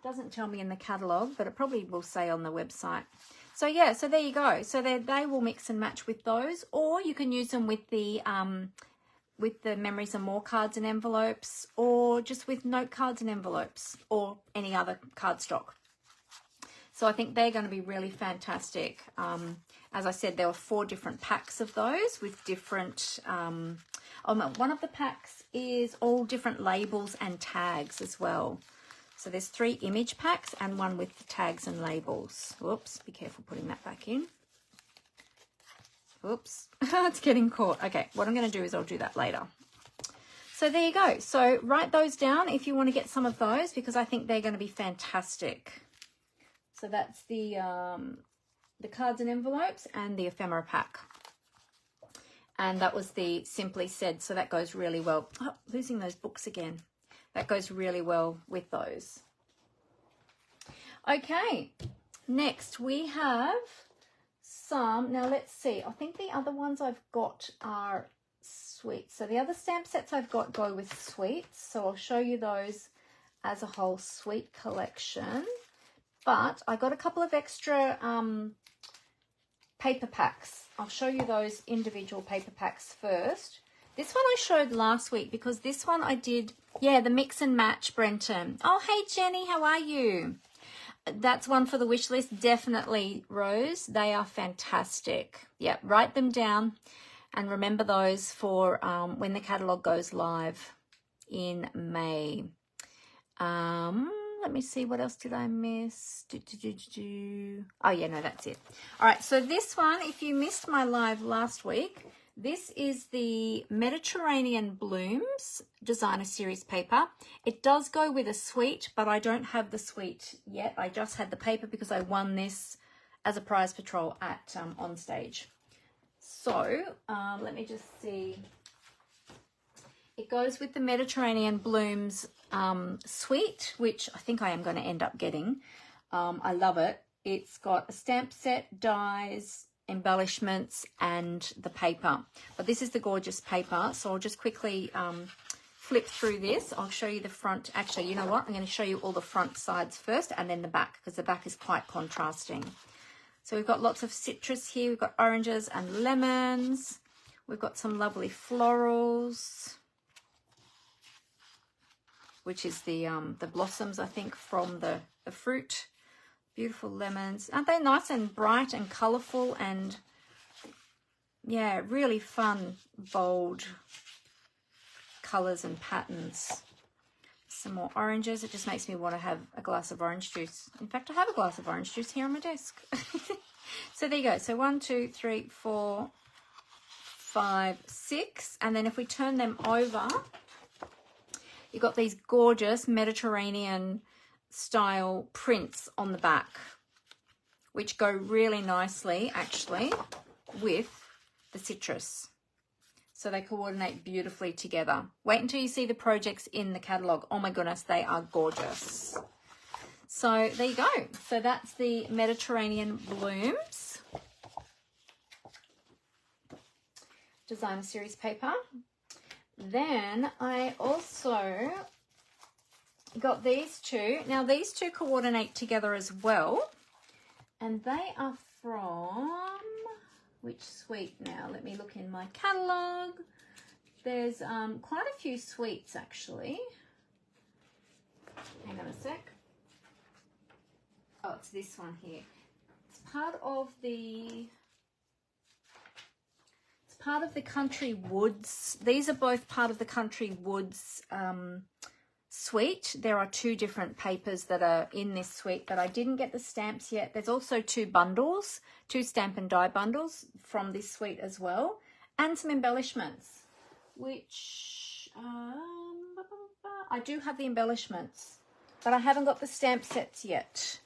[SPEAKER 1] Doesn't tell me in the catalogue, but it probably will say on the website. So yeah, so there you go. So they will mix and match with those, or you can use them with the Memories and More cards and envelopes, or just with note cards and envelopes, or any other cardstock. So I think they're going to be really fantastic. As I said, there were 4 different packs of those with different, one of the packs is all different labels and tags as well. So there's 3 image packs and one with the tags and labels. Whoops, be careful putting that back in. Oops, it's getting caught. Okay, what I'm going to do is I'll do that later. So there you go. So write those down if you want to get some of those, because I think they're going to be fantastic. So that's the cards and envelopes and the ephemera pack. And that was the Simply Said, so that goes really well. Oh, losing those books again. That goes really well with those. Okay, next we have some, now let's see, I think the other ones I've got are sweets. So the other stamp sets I've got go with sweets, so I'll show you those as a whole sweet collection. But I got a couple of extra paper packs. I'll show you those individual paper packs first. This one I showed last week because this one I did, yeah, the mix and match, Brenton. Oh, hey, Jenny, how are you? That's one for the wish list, definitely, Rose. They are fantastic. Yeah, write them down and remember those for when the catalogue goes live in May. Let me see, what else did I miss? Oh, yeah, no, that's it. All right, so this one, if you missed my live last week, this is the Mediterranean Blooms Designer Series paper. It does go with a suite, but I don't have the suite yet. I just had the paper because I won this as a prize patrol at On Stage. So let me just see. It goes with the Mediterranean Blooms suite, which I think I am going to end up getting. I love it. It's got a stamp set, dies, embellishments, and the paper. But this is the gorgeous paper, so I'll just quickly flip through this. I'll show you the front. Actually, you know what? I'm going to show you all the front sides first and then the back, because the back is quite contrasting. So we've got lots of citrus here. We've got oranges and lemons. We've got some lovely florals, which is the blossoms, I think, from the fruit. Beautiful lemons. Aren't they nice and bright and colourful and, yeah, really fun, bold colours and patterns. Some more oranges. It just makes me want to have a glass of orange juice. In fact, I have a glass of orange juice here on my desk. So there you go. So 1, 2, 3, 4, 5, 6. And then if we turn them over, you've got these gorgeous Mediterranean style prints on the back, which go really nicely actually with the citrus. So they coordinate beautifully together. Wait until you see the projects in the catalogue. Oh my goodness, they are gorgeous. So there you go. So that's the Mediterranean Blooms Designer Series paper. Then I also got these two. Now these two coordinate together as well, and they are from which suite now? Let me look in my catalogue. There's quite a few suites actually. Hang on a sec. Oh, it's this one here. It's part of the Country Woods. These are both part of the Country Woods suite. There are two different papers that are in this suite, but I didn't get the stamps yet. There's also two bundles, two stamp and die bundles from this suite as well, and some embellishments, which I do have the embellishments, but I haven't got the stamp sets yet.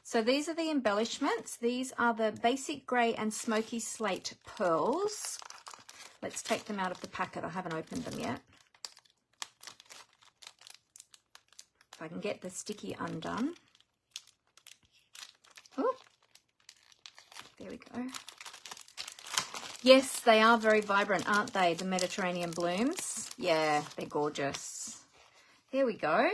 [SPEAKER 1] So these are the embellishments. These are the Basic Grey and Smoky Slate Pearls. Let's take them out of the packet. I haven't opened them yet. If I can get the sticky undone. Oh, there we go. Yes, they are very vibrant, aren't they? The Mediterranean blooms. Yeah, they're gorgeous. There we go.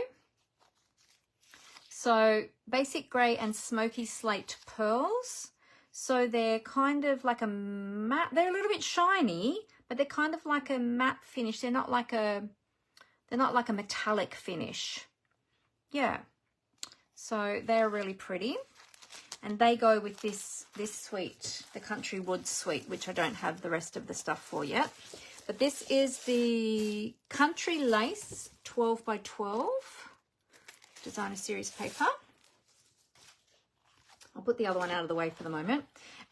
[SPEAKER 1] So Basic Grey and Smoky Slate Pearls. So they're kind of like a matte. They're a little bit shiny, but they're kind of like a matte finish. They're not like a metallic finish. Yeah. So they're really pretty. And they go with this suite, the Country Woods suite, which I don't have the rest of the stuff for yet. But this is the Country Lace 12 by 12 designer series paper. I'll put the other one out of the way for the moment.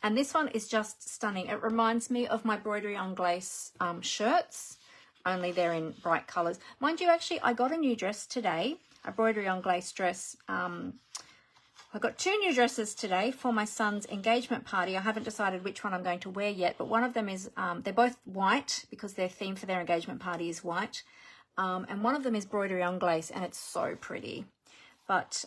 [SPEAKER 1] And this one is just stunning. It reminds me of my Broderie Anglaise shirts, only they're in bright colours. Mind you, actually, I got a new dress today, a Broderie Anglaise dress. I got two new dresses today for my son's engagement party. I haven't decided which one I'm going to wear yet, but one of them is, they're both white because their theme for their engagement party is white. And one of them is Broderie Anglaise, and it's so pretty. But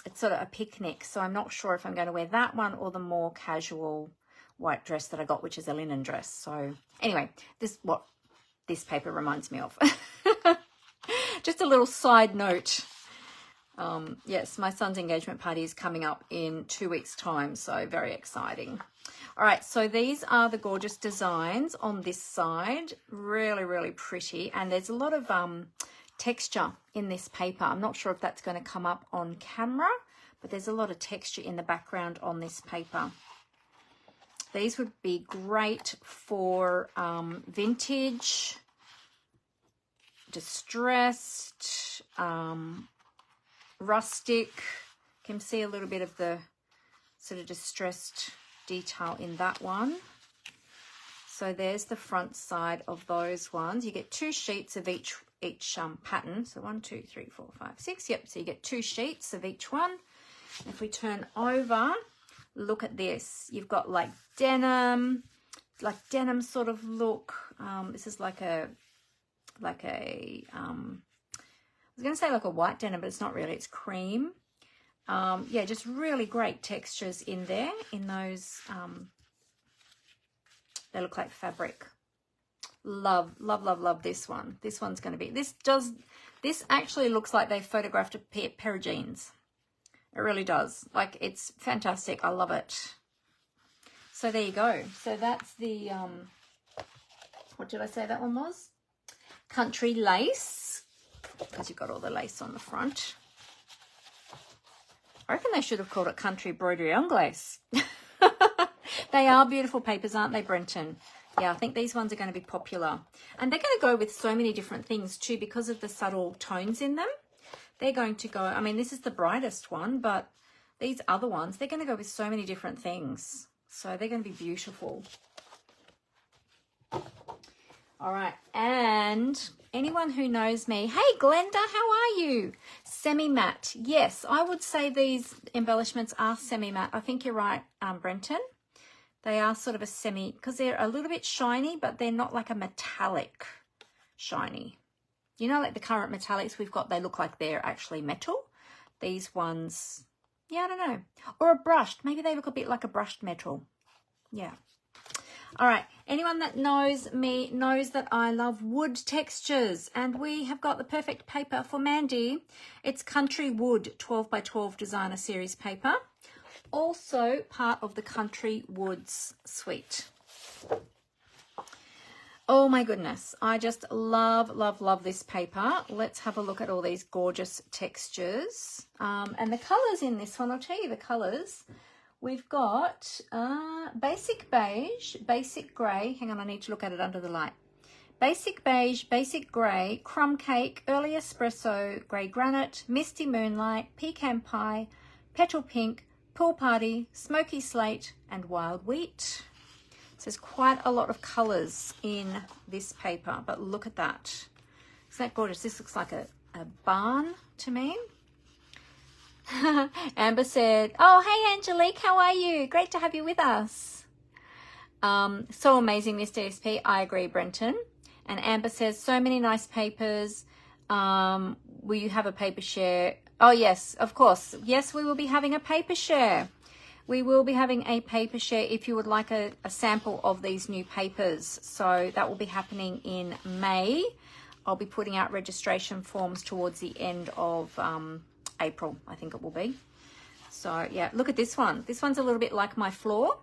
[SPEAKER 1] it's sort of a picnic, so I'm not sure if I'm going to wear that one or the more casual white dress that I got, which is a linen dress. So anyway, this is what this paper reminds me of. Just a little side note. Yes, my son's engagement party is coming up in 2 weeks' time, so very exciting. All right, so these are the gorgeous designs on this side. Really, really pretty. And there's a lot of texture in this paper. I'm not sure if that's going to come up on camera, but there's a lot of texture in the background on this paper. These would be great for vintage, distressed, rustic. You can see a little bit of the sort of distressed detail in that one. So there's the front side of those ones. You get 2 sheets of each pattern. So 1, 2, 3, 4, 5, 6. Yep, so you get 2 sheets of each one. If we turn over, look at this. You've got like denim sort of look. This is like a I was going to say like a white denim, but it's not really. It's cream. Yeah, just really great textures in there. In those, they look like fabric. Love, love, love, love this one. This one's going to be, this actually looks like they photographed a pair of jeans. It really does. Like, it's fantastic. I love it. So there you go. So that's the, what did I say that one was? Country Lace, because you've got all the lace on the front. I reckon they should have called it Country Broderie Anglaise. They are beautiful papers, aren't they, Brenton? Yeah, I think these ones are going to be popular. And they're going to go with so many different things too because of the subtle tones in them. They're going to go, I mean, this is the brightest one, but these other ones, they're going to go with so many different things. So they're going to be beautiful. All right, and anyone who knows me, hey Glenda, how are you? Semi-matte. Yes, I would say these embellishments are semi-matte. I think you're right, Brenton. They are sort of a semi, because they're a little bit shiny, but they're not like a metallic shiny. You know, like the current metallics we've got, they look like they're actually metal. These ones, yeah, I don't know. Or a brushed. Maybe they look a bit like a brushed metal. Yeah. All right. Anyone that knows me knows that I love wood textures, and we have got the perfect paper for Mandy. It's Country Wood 12 by 12 Designer Series paper, also part of the Country Woods suite. Oh my goodness, I just love, love, love this paper. Let's have a look at all these gorgeous textures. And the colours in this one, I'll tell you the colours. We've got basic beige, basic grey. Hang on, I need to look at it under the light. Basic beige, basic grey, crumb cake, early espresso, grey granite, misty moonlight, pecan pie, petal pink, pool party, smoky slate, and wild wheat. So there's quite a lot of colours in this paper, but look at that. Isn't that gorgeous? This looks like a barn to me. Amber said, oh, hey, Angelique, how are you? Great to have you with us. So amazing, this DSP. I agree, Brenton. And Amber says, so many nice papers. Will you have a paper share? Oh, yes, of course. Yes, we will be having a paper share. We will be having a paper share if you would like a sample of these new papers. So that will be happening in May. I'll be putting out registration forms towards the end of April, I think it will be. So yeah, look at this one. This one's a little bit like my floor,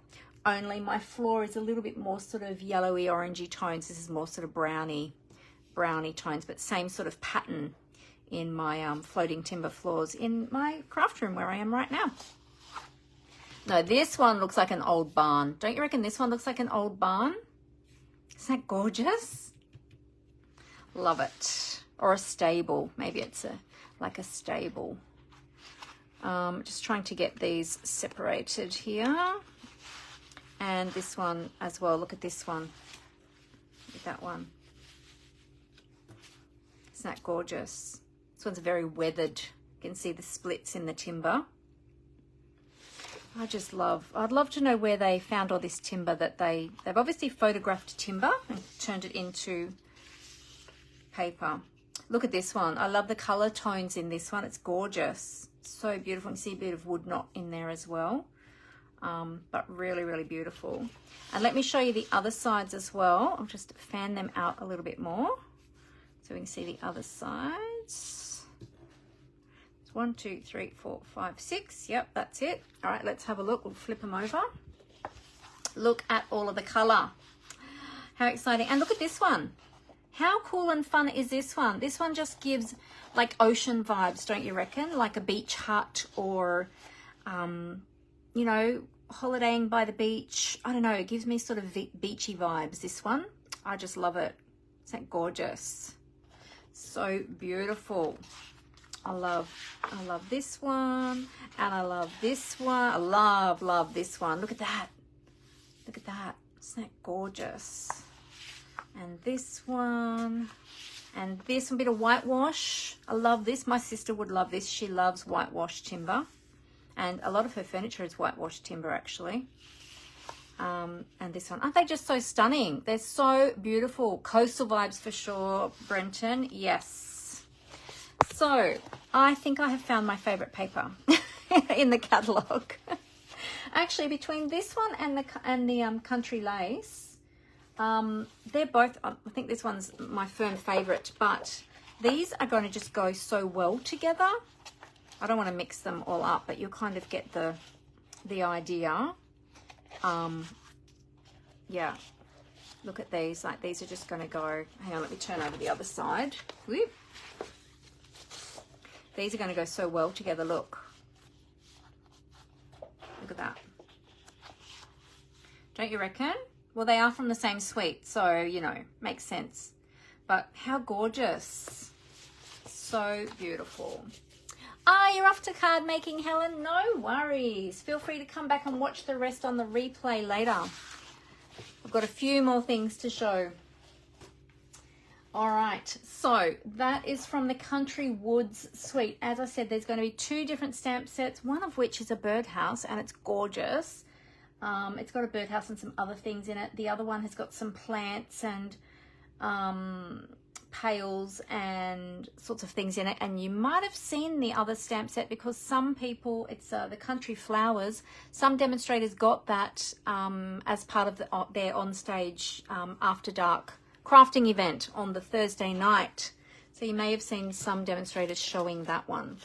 [SPEAKER 1] only my floor is a little bit more sort of yellowy, orangey tones. This is more sort of browny tones, but same sort of pattern in my floating timber floors in my craft room where I am right now. No, this one looks like an old barn. Don't you reckon this one looks like an old barn? Isn't that gorgeous? Love it. Or a stable. Maybe it's like a stable. Just trying to get these separated here. And this one as well. Look at this one. Look at that one. Isn't that gorgeous? This one's very weathered. You can see the splits in the timber. I'd love to know where they found all this timber that they've obviously photographed timber and turned it into paper. Look at this one. I love the color tones in this one. It's gorgeous. So beautiful. You see a bit of wood knot in there as well. But really, really beautiful. And let me show you the other sides as well. I'll just fan them out a little bit more so we can see the other sides. 1, 2, 3, 4, 5, 6. Yep, that's it. All right, let's have a look. We'll flip them over. Look at all of the color. How exciting. And look at this one. How cool and fun is this one? This one just gives like ocean vibes, don't you reckon? Like a beach hut or, you know, holidaying by the beach. I don't know. It gives me sort of beachy vibes, this one. I just love it. Isn't that gorgeous? So beautiful. I love this one, and I love this one. I love this one. Look at that. Look at that. Isn't that gorgeous? And this one, and this one, bit of whitewash. I love this. My sister would love this. She loves whitewash timber, and a lot of her furniture is whitewash timber, actually. And this one. Aren't they just so stunning? They're so beautiful. Coastal vibes for sure, Brenton. Yes. So I think I have found my favorite paper in the catalogue. Actually, between this one and the Country Lace, they're both, I think this one's my firm favorite, but these are going to just go so well together. I don't want to mix them all up, but you'll kind of get the idea. Yeah, look at these. Like, these are just going to go, hang on, let me turn over the other side. Whoop. These are going to go so well together. Look at that. Don't you reckon? Well, they are from the same suite, so, you know, makes sense. But how gorgeous. So beautiful. You're off to card making, Helen? No worries. Feel free to come back and watch the rest on the replay later. I've got a few more things to show. All right, so that is from the Country Woods suite. As I said, there's going to be 2 different stamp sets, one of which is a birdhouse, and it's gorgeous. It's got a birdhouse and some other things in it. The other one has got some plants and tails and sorts of things in it. And you might have seen the other stamp set because some people, it's the Country Flowers, some demonstrators got that as part of their on-stage after dark crafting event on the Thursday night. So you may have seen some demonstrators showing that one.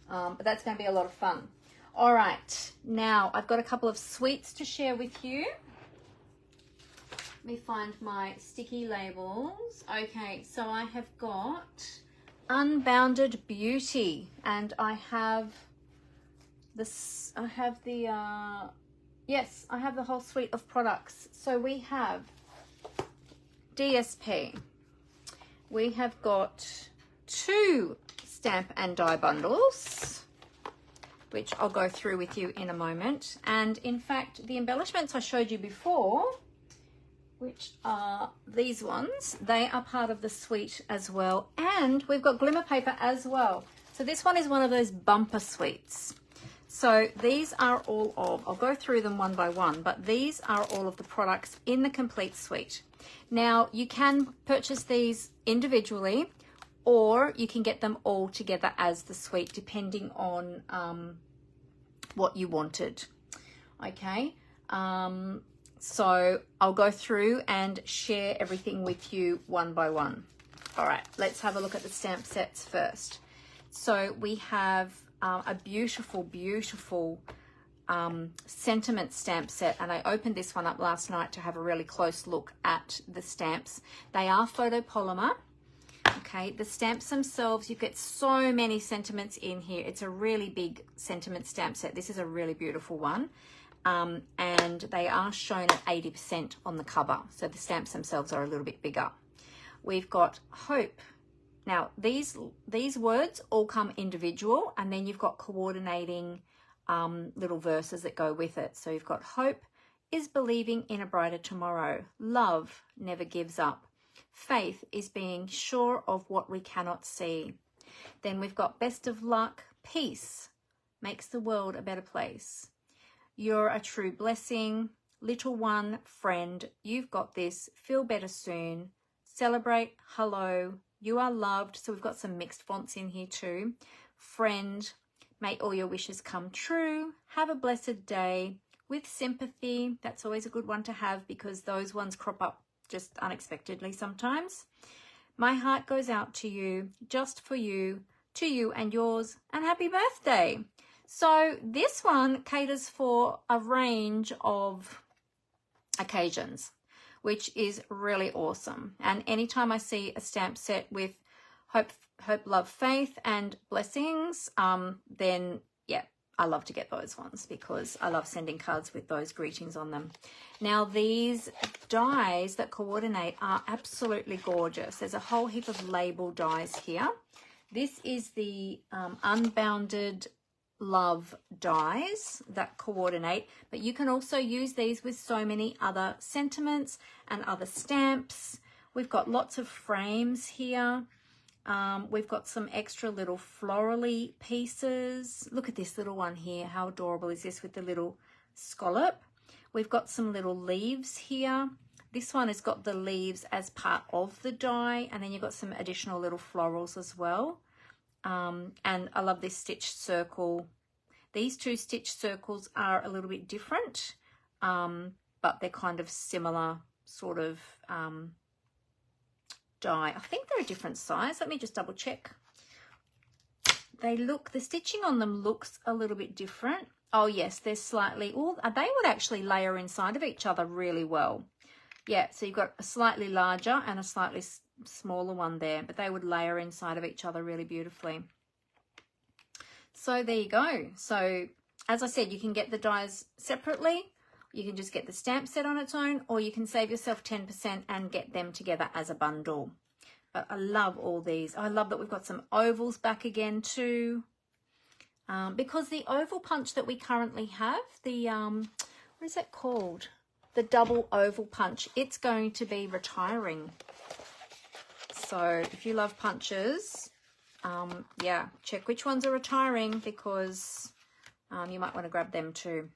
[SPEAKER 1] But that's going to be a lot of fun. All right, now I've got a couple of sweets to share with you. Let me find my sticky labels. Okay, so I have got Unbounded Beauty, and I have this. Yes, I have the whole suite of products. So we have DSP. We have got 2 stamp and die bundles, which I'll go through with you in a moment. And in fact, the embellishments I showed you before, which are these ones, they are part of the suite as well. And we've got glimmer paper as well. So this one is one of those bumper suites. So these are all of, I'll go through them one by one, but these are all of the products in the complete suite. Now you can purchase these individually, or you can get them all together as the suite, depending on what you wanted. Okay, so I'll go through and share everything with you one by one. All right, let's have a look at the stamp sets first. So we have a beautiful, beautiful sentiment stamp set, and I opened this one up last night to have a really close look at the stamps. They are photopolymer. Okay, the stamps themselves, you get so many sentiments in here. It's a really big sentiment stamp set. This is a really beautiful one, and they are shown at 80% on the cover, so the stamps themselves are a little bit bigger. We've got Hope. Now these words all come individual, and then you've got coordinating little verses that go with it. So you've got Hope is believing in a brighter tomorrow. Love never gives up. Faith is being sure of what we cannot see. Then we've got Best of Luck. Peace makes the world a better place. You're a true blessing. Little one, friend, you've got this. Feel better soon. Celebrate. Hello. You are loved. So we've got some mixed fonts in here too. Friend, may all your wishes come true. Have a blessed day. With sympathy, that's always a good one to have because those ones crop up just unexpectedly sometimes. My heart goes out to you, just for you, to you and yours, and happy birthday. So this one caters for a range of occasions, which is really awesome. And anytime I see a stamp set with hope, love, faith, and blessings, then yeah, I love to get those ones because I love sending cards with those greetings on them. Now these dies that coordinate are absolutely gorgeous. There's a whole heap of label dies here. This is the Unbounded Love dies that coordinate, but you can also use these with so many other sentiments and other stamps. We've got lots of frames here. We've got some extra little florally pieces. Look at this little one here. How adorable is this with the little scallop? We've got some little leaves here. This one has got the leaves as part of the die, and then you've got some additional little florals as well. And I love this stitched circle. These 2 stitched circles are a little bit different, but they're kind of similar sort of die. I think they're a different size. Let me just double check. The stitching on them looks a little bit different. Oh yes, they're slightly, they would actually layer inside of each other really well. Yeah, so you've got a slightly larger and a slightly smaller one there, but they would layer inside of each other really beautifully. So there you go. So as I said, you can get the dies separately. You can just get the stamp set on its own, or you can save yourself 10% and get them together as a bundle. But I love all these. I love that we've got some ovals back again too. Because the oval punch that we currently have, the, what is that called? The double oval punch, it's going to be retiring. So if you love punches, yeah, check which ones are retiring because you might want to grab them too.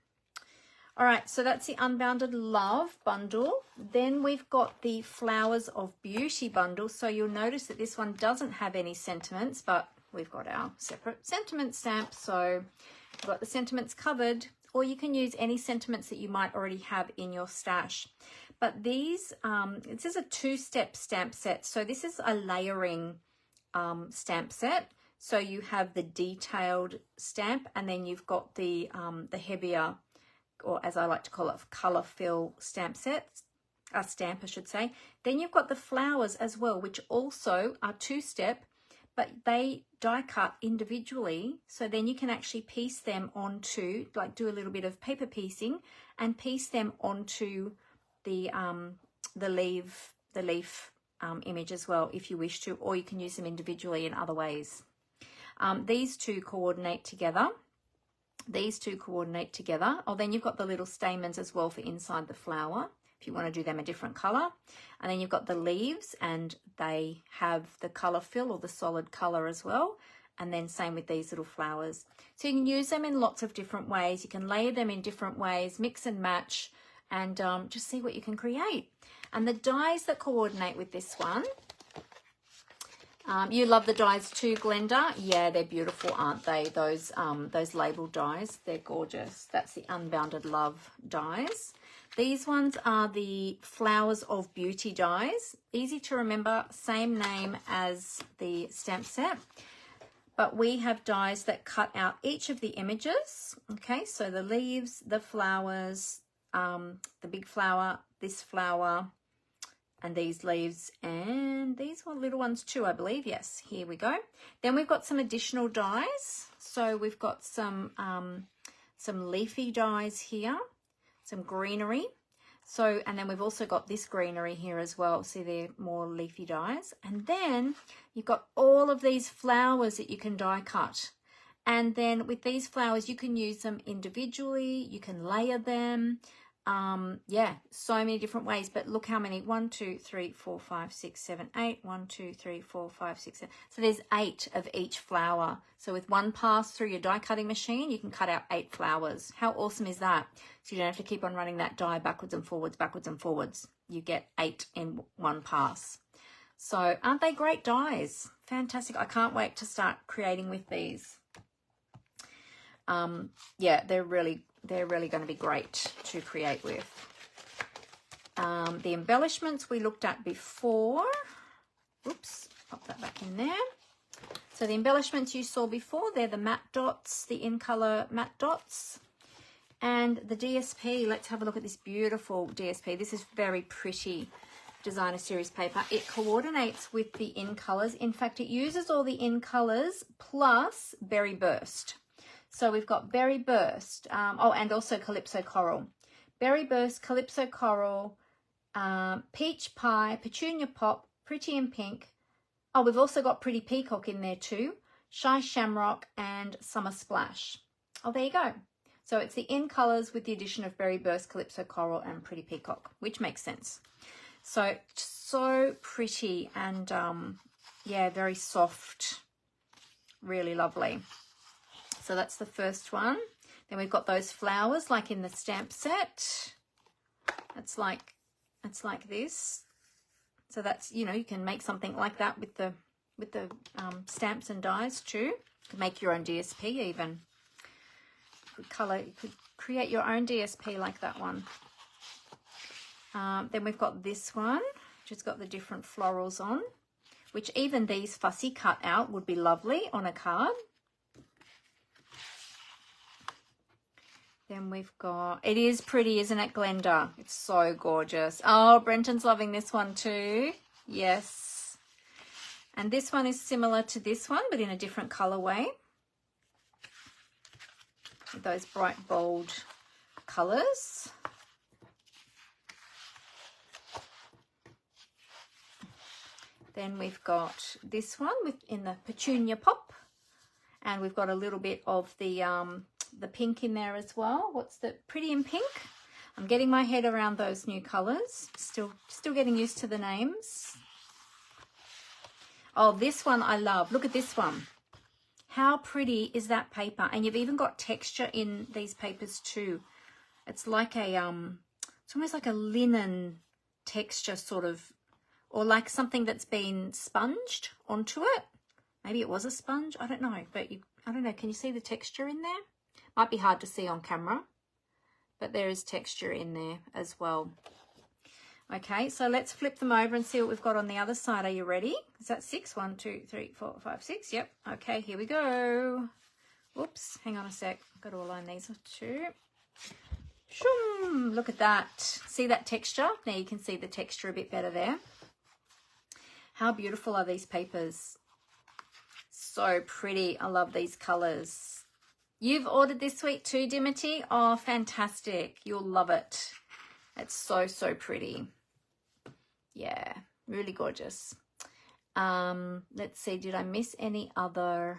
[SPEAKER 1] All right, so that's the Unbounded Love bundle. Then we've got the Flowers of Beauty bundle. So you'll notice that this one doesn't have any sentiments, but we've got our separate sentiment stamp. So we've got the sentiments covered, or you can use any sentiments that you might already have in your stash. But these, this is a 2-step stamp set. So this is a layering stamp set. So you have the detailed stamp, and then you've got the heavier, or as I like to call it, color fill stamp sets, a stamp I should say. Then you've got the flowers as well, which also are 2-step, but they die cut individually. So then you can actually piece them onto, like do a little bit of paper piecing and piece them onto the leaf image as well if you wish to, or you can use them individually in other ways. These two coordinate together. These two coordinate together. Oh, then you've got the little stamens as well for inside the flower, if you want to do them a different color. And then you've got the leaves, and they have the color fill or the solid color as well. And then same with these little flowers. So you can use them in lots of different ways. You can layer them in different ways, mix and match, and just see what you can create. And the dies that coordinate with this one, you love the dies too, Glenda. Yeah, they're beautiful, aren't they? Those labeled dies, they're gorgeous. That's the Unbounded Love dies. These ones are the Flowers of Beauty dies. Easy to remember, same name as the stamp set. But we have dies that cut out each of the images. Okay, so the leaves, the flowers, the big flower, this flower, and these leaves, and these were little ones too, I believe. Yes, here we go. Then we've got some additional dies. So we've got some leafy dies here, some greenery. So, and then we've also got this greenery here as well. See, they're more leafy dies. And then you've got all of these flowers that you can die cut. And then with these flowers, you can use them individually. You can layer them. Yeah, so many different ways, but look how many. 1, 2, 3, 4, 5, 6, 7, 8. 1, 2, 3, 4, 5, 6, 7. So there's 8 of each flower. So with one pass through your die cutting machine, you can cut out 8 flowers. How awesome is that? So you don't have to keep on running that die backwards and forwards. You get 8 in one pass. So aren't they great dies? Fantastic. I can't wait to start creating with these. Yeah, they're really going to be great to create with. The embellishments we looked at before. Oops, pop that back in there. So the embellishments you saw before, they're the matte dots, the in-color matte dots. And the DSP, let's have a look at this beautiful DSP. This is very pretty designer series paper. It coordinates with the in-colors. In fact, it uses all the in-colors plus Berry Burst. So we've got Berry Burst, oh, and also Calypso Coral. Berry Burst, Calypso Coral, Peach Pie, Petunia Pop, Pretty in Pink. Oh, we've also got Pretty Peacock in there too. Shy Shamrock and Summer Splash. Oh, there you go. So it's the in colours with the addition of Berry Burst, Calypso Coral and Pretty Peacock, which makes sense. So pretty and, yeah, very soft. Really lovely. So that's the first one. Then we've got those flowers like in the stamp set. It's like this. So that's, you know, you can make something like that with the stamps and dies too. You can make your own DSP even. You could create your own DSP like that one. Then we've got this one, which has got the different florals on, which even these fussy cut out would be lovely on a card. Then we've got, it is pretty, isn't it, Glenda? It's so gorgeous. Oh, Brenton's loving this one too. Yes. And this one is similar to this one, but in a different colorway. With those bright, bold colors. Then we've got this one in the Petunia Pop. And we've got a little bit of the pink in there as well. What's the Pretty in Pink? I'm getting my head around those new colors. Still getting used to the names. Oh, this one I love. Look at this one. How pretty is that paper? And you've even got texture in these papers too. It's like a, it's almost like a linen texture sort of, or like something that's been sponged onto it. Maybe it was a sponge, I don't know, but I don't know, can you see the texture in there? Might be hard to see on camera, but there is texture in there as well. Okay, so let's flip them over and see what we've got on the other side. Are you ready? Is that 6? 1, 2, 3, 4, 5, 6. Yep. Okay, here we go. Oops, hang on a sec. I've got to align these two. Shoom, look at that. See that texture? Now you can see the texture a bit better there. How beautiful are these papers? So pretty. I love these colors. You've ordered this week too, Dimity? Oh, fantastic. You'll love it. It's so, so pretty. Yeah, really gorgeous. Let's see, did I miss any other?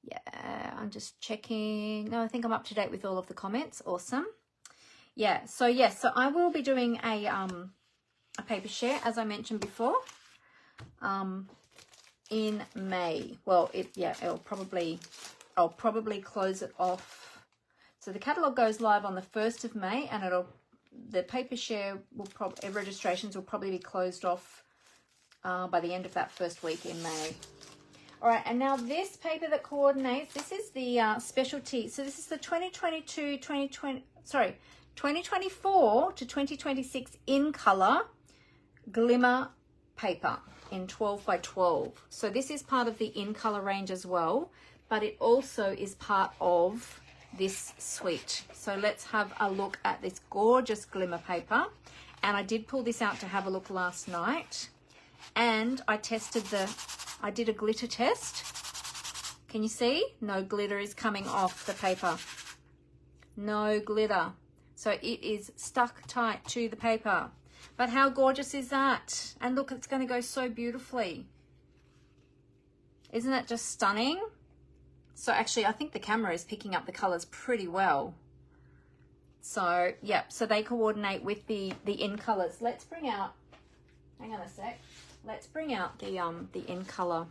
[SPEAKER 1] Yeah, I'm just checking. No, I think I'm up to date with all of the comments. Awesome. Yeah, so yes, so I will be doing a paper share, as I mentioned before, in May. Well, I'll probably close it off. So the catalogue goes live on the 1st of May, and the paper share registrations will probably be closed off by the end of that first week in May. All right, and now this paper that coordinates, this is the specialty. So this is the 2024 to 2026 in color glimmer paper in 12 by 12. So this is part of the in color range as well, but it also is part of this suite. So let's have a look at this gorgeous glimmer paper. And I did pull this out to have a look last night, and I did a glitter test. Can you see? No glitter is coming off the paper. No glitter. So it is stuck tight to the paper. But how gorgeous is that? And look, it's going to go so beautifully. Isn't that just stunning? So actually, I think the camera is picking up the colors pretty well. So, yeah, so they coordinate with the in colors. Let's bring out, hang on a sec. Let's bring out the in color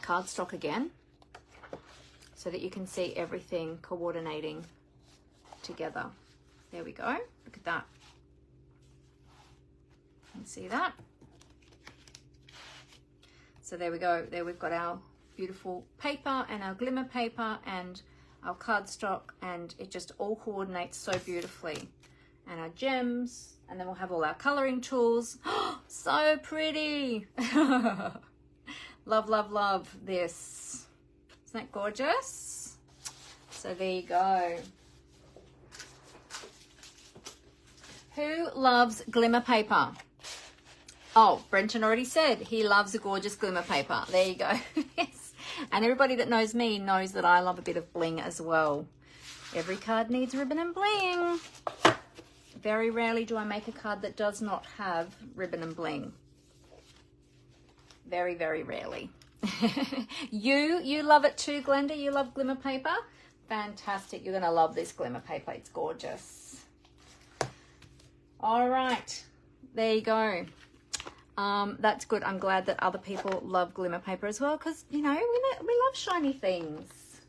[SPEAKER 1] cardstock again so that you can see everything coordinating together. There we go. Look at that. You can see that. So there we go. There we've got our beautiful paper and our glimmer paper and our cardstock, and it just all coordinates so beautifully. And our gems, and then we'll have all our coloring tools. So pretty. Love, love, love this. Isn't that gorgeous? So there you go. Who loves glimmer paper? Oh, Brenton already said he loves a gorgeous glimmer paper. There you go. Yes. And everybody that knows me knows that I love a bit of bling as well. Every card needs ribbon and bling. Very rarely do I make a card that does not have ribbon and bling. Very, very rarely. You love it too, Glenda? You love glimmer paper? Fantastic. You're going to love this glimmer paper. It's gorgeous. All right. There you go. That's good. I'm glad that other people love glimmer paper as well, because, you know, we love shiny things.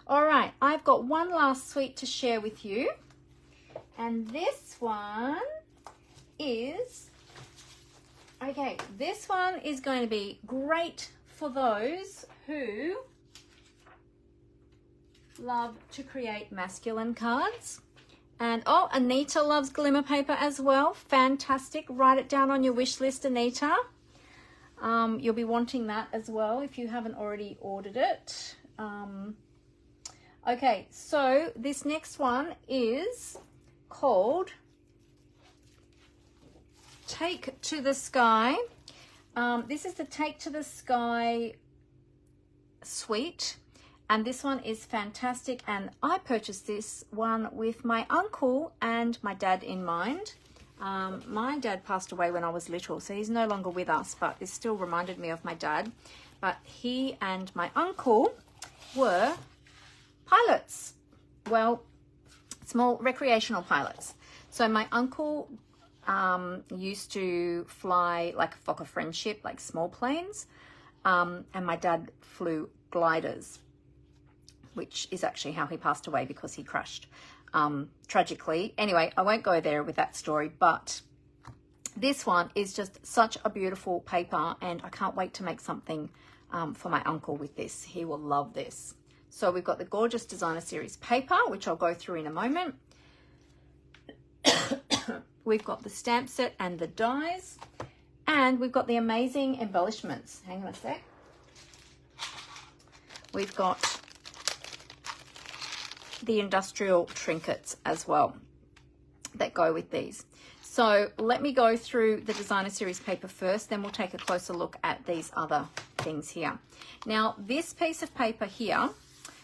[SPEAKER 1] All right. I've got one last suite to share with you. And this one is, okay, this one is going to be great for those who love to create masculine cards. And, oh, Anita loves glimmer paper as well. Fantastic. Write it down on your wish list, Anita. You'll be wanting that as well if you haven't already ordered it. Okay, so this next one is called Take to the Sky. This is the Take to the Sky suite, and this one is fantastic, and I purchased this one with my uncle and my dad in mind. My dad passed away when I was little, so he's no longer with us, but it still reminded me of my dad. But he and my uncle were pilots. Well, small recreational pilots. So my uncle used to fly like a Fokker Friendship, like small planes, and my dad flew gliders, which is actually how he passed away, because he crashed. tragically. Anyway, I won't go there with that story, but this one is just such a beautiful paper, and I can't wait to make something for my uncle with this. He will love this. So we've got the gorgeous designer series paper, which I'll go through in a moment. We've got the stamp set and the dies, and we've got the amazing embellishments. Hang on a sec. We've got the industrial trinkets as well that go with these. So let me go through the designer series paper first, then we'll take a closer look at these other things here. Now, this piece of paper here,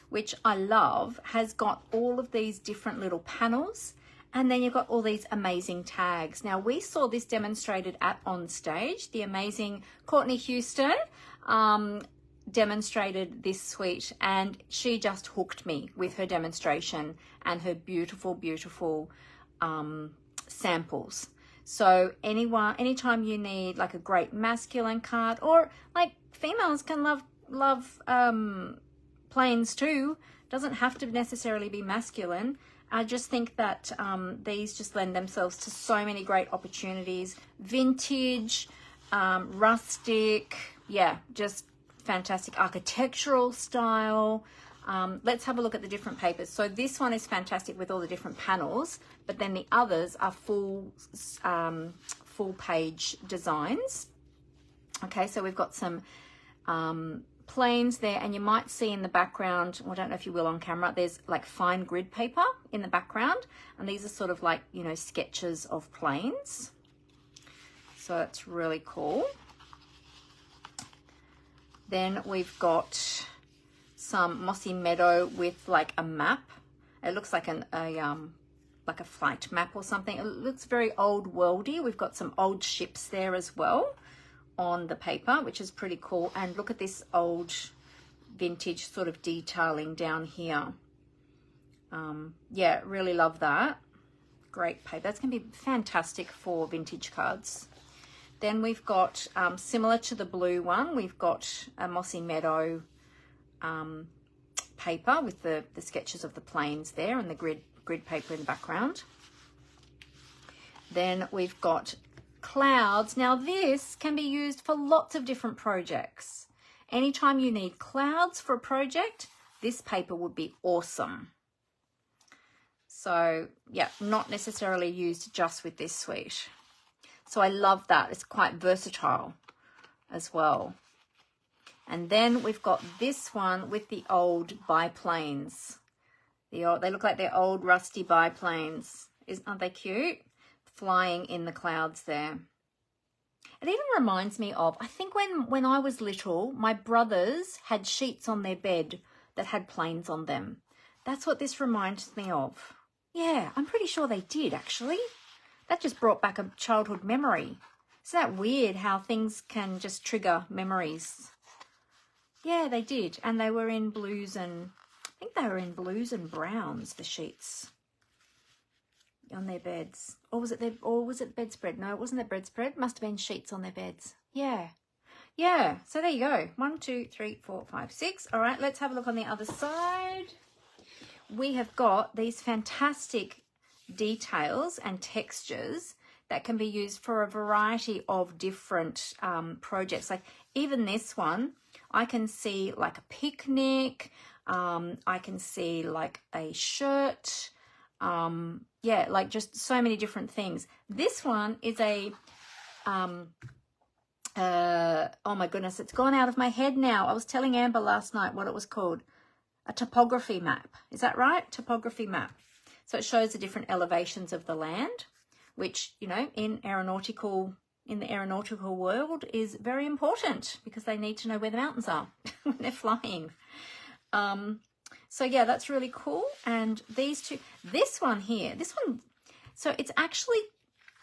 [SPEAKER 1] which I love, has got all of these different little panels, and then you've got all these amazing tags. Now, we saw this demonstrated at On Stage. The amazing Courtney Houston demonstrated this suite, and she just hooked me with her demonstration and her beautiful, beautiful samples. So anytime you need like a great masculine card, or like females can love plains too, doesn't have to necessarily be masculine. I just think that these just lend themselves to so many great opportunities. Vintage, rustic, yeah, just fantastic architectural style. Let's have a look at the different papers. So this one is fantastic with all the different panels, but then the others are full page designs. Okay, so we've got some planes there, and you might see in the background, well, I don't know if you will on camera, there's like fine grid paper in the background, and these are sort of like, you know, sketches of planes. So it's really cool. Then we've got some mossy meadow with like a map. It looks like like a flight map or something. It looks very old worldy. We've got some old ships there as well on the paper, which is pretty cool. And look at this old vintage sort of detailing down here. Yeah, really love that. Great paper. That's going to be fantastic for vintage cards. Then we've got, similar to the blue one, we've got a mossy meadow paper with the sketches of the planes there and the grid paper in the background. Then we've got clouds. Now this can be used for lots of different projects. Anytime you need clouds for a project, this paper would be awesome. So yeah, not necessarily used just with this suite. So I love that. It's quite versatile as well. And then we've got this one with the old biplanes. They look like they're old rusty biplanes. Aren't they cute? Flying in the clouds there. It even reminds me of, I think when I was little, my brothers had sheets on their bed that had planes on them. That's what this reminds me of. Yeah, I'm pretty sure they did actually. That just brought back a childhood memory. Isn't that weird how things can just trigger memories? Yeah, they did. And they were in blues and, I think they were in blues and browns, the sheets on their beds. Or was it bedspread? No, it wasn't the bedspread. It must have been sheets on their beds. Yeah. Yeah. So there you go. 1, 2, 3, 4, 5, 6. All right, let's have a look on the other side. We have got these fantastic details and textures that can be used for a variety of different projects. Like even this one, I can see like a picnic. I can see like a shirt. Yeah, like just so many different things. This one is a, oh my goodness, it's gone out of my head now. I was telling Amber last night what it was called. A topography map. Is that right? Topography map. So it shows the different elevations of the land, which, you know, in the aeronautical world is very important because they need to know where the mountains are when they're flying. So yeah, that's really cool. And these two, this one, so it's actually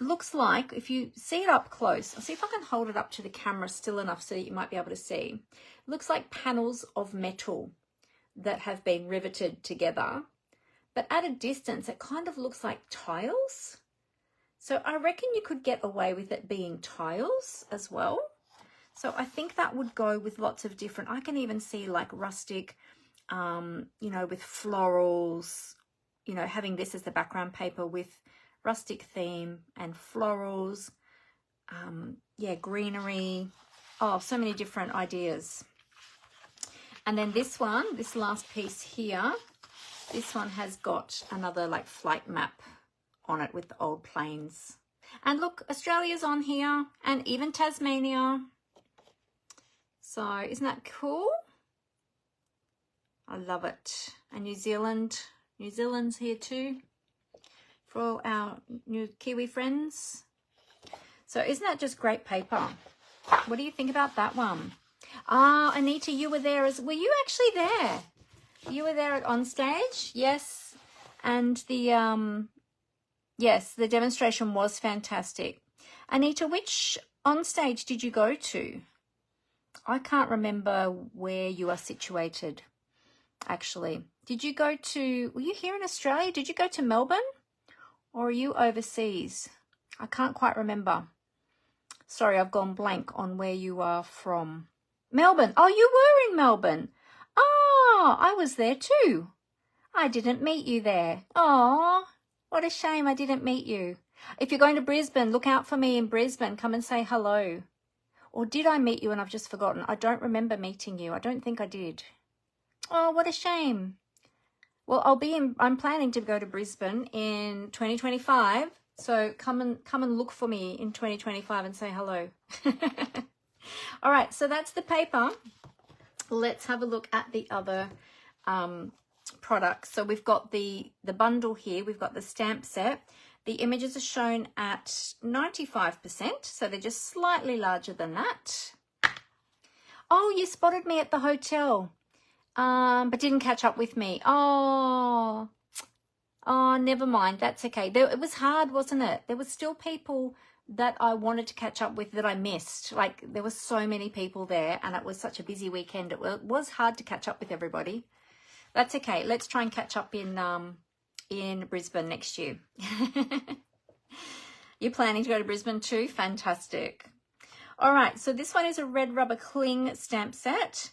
[SPEAKER 1] looks like, if you see it up close, I'll see if I can hold it up to the camera still enough so that you might be able to see. It looks like panels of metal that have been riveted together. But at a distance, it kind of looks like tiles. So I reckon you could get away with it being tiles as well. So I think that would go with lots of different, I can even see like rustic, you know, with florals, you know, having this as the background paper with rustic theme and florals, yeah, greenery. Oh, so many different ideas. And then this one, this last piece here, this one has got another like flight map on it with the old planes. And look, Australia's on here and even Tasmania. So isn't that cool? I love it. And New Zealand's here too for all our new Kiwi friends. So isn't that just great paper? What do you think about that one? Ah, Anita, you were there were you actually there? You were there at On Stage? Yes. And the yes, the demonstration was fantastic. Anita, which On Stage did you go to? I can't remember where you are situated, actually. Did you go to, were you here in Australia? Did you go to Melbourne? Or are you overseas? I can't quite remember. Sorry, I've gone blank on where you are from. Melbourne. Oh, you were in Melbourne. Oh, I was there too. I didn't meet you there. Oh, what a shame I didn't meet you. If you're going to Brisbane, look out for me in Brisbane. Come and say hello. Or did I meet you and I've just forgotten? I don't remember meeting you. I don't think I did. Oh, what a shame. Well, I'm planning to go to Brisbane in 2025. So come and look for me in 2025 and say hello. All right, so that's the paper. Let's have a look at the other products. So we've got the bundle here. We've got the stamp set. The images are shown at 95%, so they're just slightly larger than that. Oh, you spotted me at the hotel, but didn't catch up with me. Oh, never mind. That's okay. It was hard, wasn't it? There was still people that I wanted to catch up with that I missed. Like, there were so many people there, and it was such a busy weekend. It was hard to catch up with everybody. That's okay. Let's try and catch up in Brisbane next year. You're planning to go to Brisbane too? Fantastic. All right, so this one is a red rubber cling stamp set.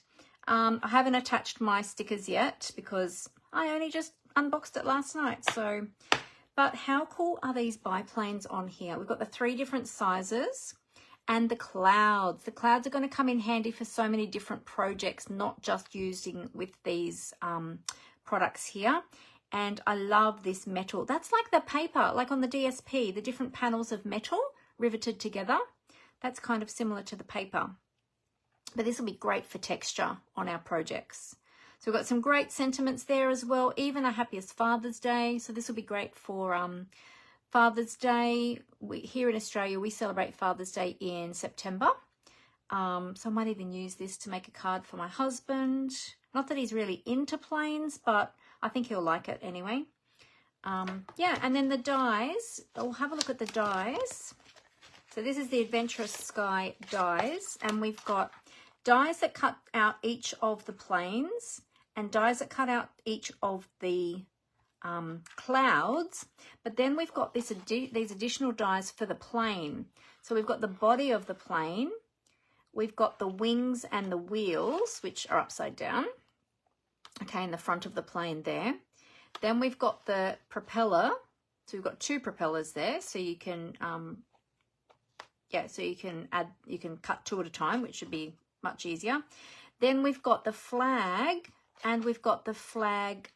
[SPEAKER 1] I haven't attached my stickers yet because I only just unboxed it last night. So, but how cool are these biplanes on here? We've got the 3 different sizes and the clouds. The clouds are going to come in handy for so many different projects, not just using with these products here. And I love this metal. That's like the paper, like on the DSP, the different panels of metal riveted together. That's kind of similar to the paper. But this will be great for texture on our projects. So we've got some great sentiments there as well. Even a happiest Father's Day. So this will be great for Father's Day. Here in Australia, we celebrate Father's Day in September. So I might even use this to make a card for my husband. Not that he's really into planes, but I think he'll like it anyway. Yeah, and then the dies. We'll have a look at the dies. So this is the Adventurous Sky dies, and we've got dies that cut out each of the planes and dies that cut out each of the clouds. But then we've got these additional dies for the plane. So we've got the body of the plane. We've got the wings and the wheels, which are upside down. Okay, in the front of the plane there. Then we've got the propeller. So we've got 2 propellers there. So you can, so you can cut 2 at a time, which should be much easier. Then we've got the flag, and we've got the flag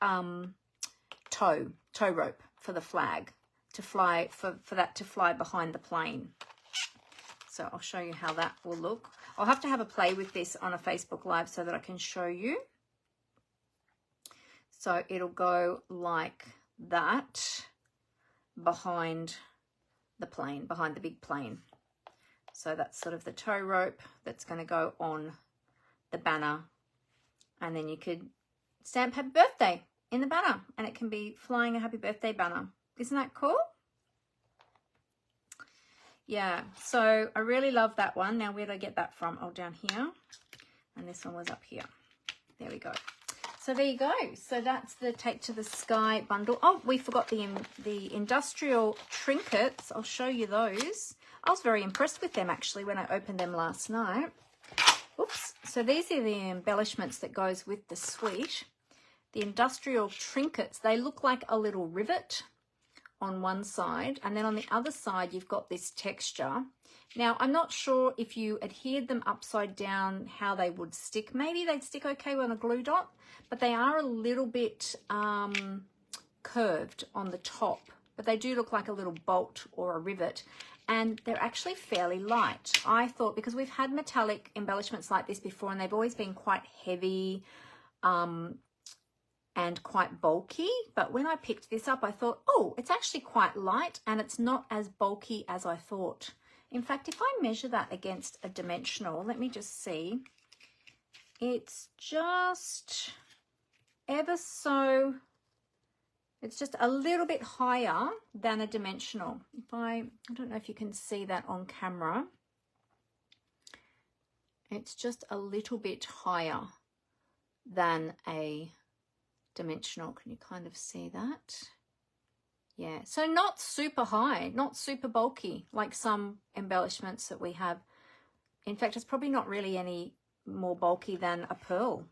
[SPEAKER 1] tow rope for the flag to fly, for that to fly behind the plane. So I'll show you how that will look. I'll have to have a play with this on a Facebook Live so that I can show you. So it'll go like that behind the plane, behind the big plane. So that's sort of the tow rope that's going to go on the banner. And then you could stamp happy birthday in the banner, and it can be flying a happy birthday banner. Isn't that cool? Yeah, so I really love that one. Now, where did I get that from? Oh, down here. And this one was up here. There we go. So there you go. So that's the Take to the Sky bundle. Oh, we forgot the industrial trinkets. I'll show you those. I was very impressed with them, actually, when I opened them last night. Oops. So these are the embellishments that goes with the suite. the industrial trinkets, they look like a little rivet on one side, and then on the other side you've got this texture. Now I'm not sure if you adhered them upside down how they would stick. Maybe they'd stick okay on a glue dot, but they are a little bit curved on the top, but they do look like a little bolt or a rivet, and they're actually fairly light. I thought, because we've had metallic embellishments like this before and they've always been quite heavy and quite bulky, but when I picked this up I thought, oh, it's actually quite light and it's not as bulky as I thought. In fact, if I measure that against a dimensional, let me just see, it's just ever so, it's just a little bit higher than a dimensional. If I don't know if you can see that on camera, it's just a little bit higher than a dimensional. Can you kind of see that? Yeah, so not super high, not super bulky like some embellishments that we have. In fact, it's probably not really any more bulky than a pearl.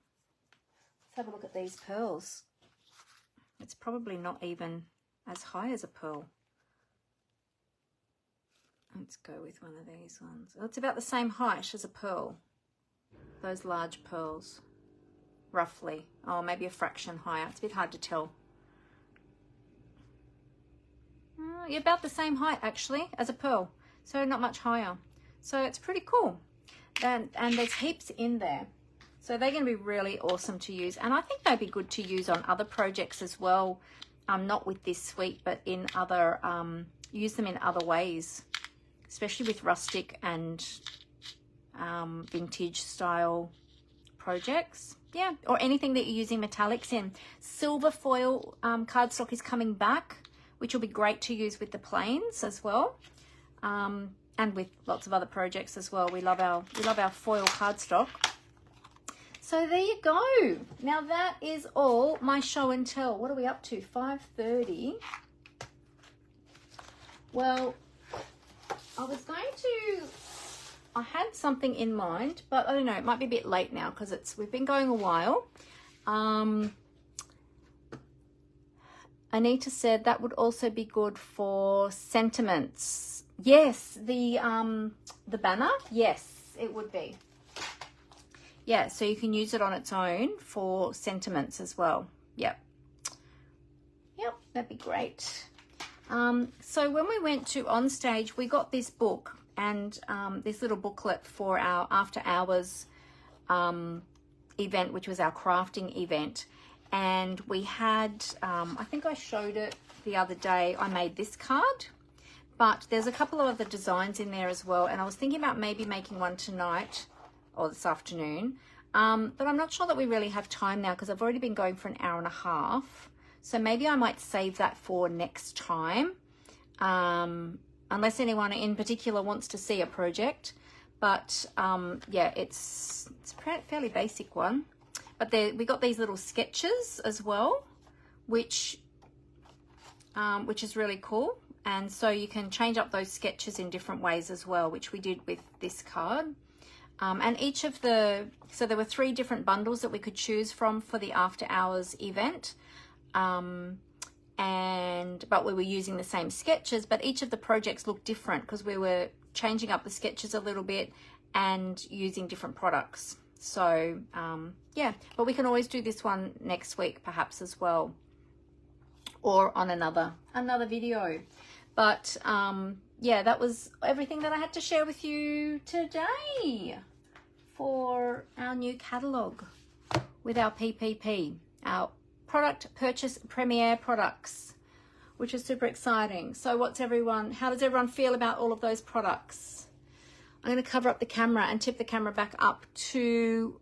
[SPEAKER 1] Let's have a look at these pearls. It's probably not even as high as a pearl. Let's go with one of these ones. Oh, it's about the same height as a pearl, those large pearls. Roughly, oh, maybe a fraction higher. It's a bit hard to tell. You're about the same height actually as a pearl, so not much higher. So it's pretty cool. And there's heaps in there, so they're going to be really awesome to use, and I think they'd be good to use on other projects as well. Not with this suite, but in other use them in other ways, especially with rustic and vintage style projects. Yeah, or anything that you're using metallics in. Silver foil cardstock is coming back, which will be great to use with the plains as well, and with lots of other projects as well. We love our foil cardstock. So there you go. Now that is all my show and tell. What are we up to? 5:30. Well, I had something in mind, but I don't know, it might be a bit late now because we've been going a while. Anita said that would also be good for sentiments. Yes, the banner, yes, it would be. Yeah, so you can use it on its own for sentiments as well. Yep, that'd be great. So when we went to Onstage, we got this book and this little booklet for our after hours event, which was our crafting event. And we had, I think I showed it the other day, I made this card, but there's a couple of other designs in there as well. And I was thinking about maybe making one tonight or this afternoon, but I'm not sure that we really have time now because I've already been going for an hour and a half. So maybe I might save that for next time, unless anyone in particular wants to see a project. But yeah, it's a fairly basic one. But we got these little sketches as well, which is really cool. And so you can change up those sketches in different ways as well, which we did with this card. And each of so there were 3 different bundles that we could choose from for the after hours event. But we were using the same sketches, but each of the projects looked different because we were changing up the sketches a little bit and using different products. So yeah, but we can always do this one next week perhaps as well, or on another video. But yeah, that was everything that I had to share with you today for our new catalogue with our PPP, our product purchase premiere products, which is super exciting. So how does everyone feel about all of those products? I'm going to cover up the camera and tip the camera back up to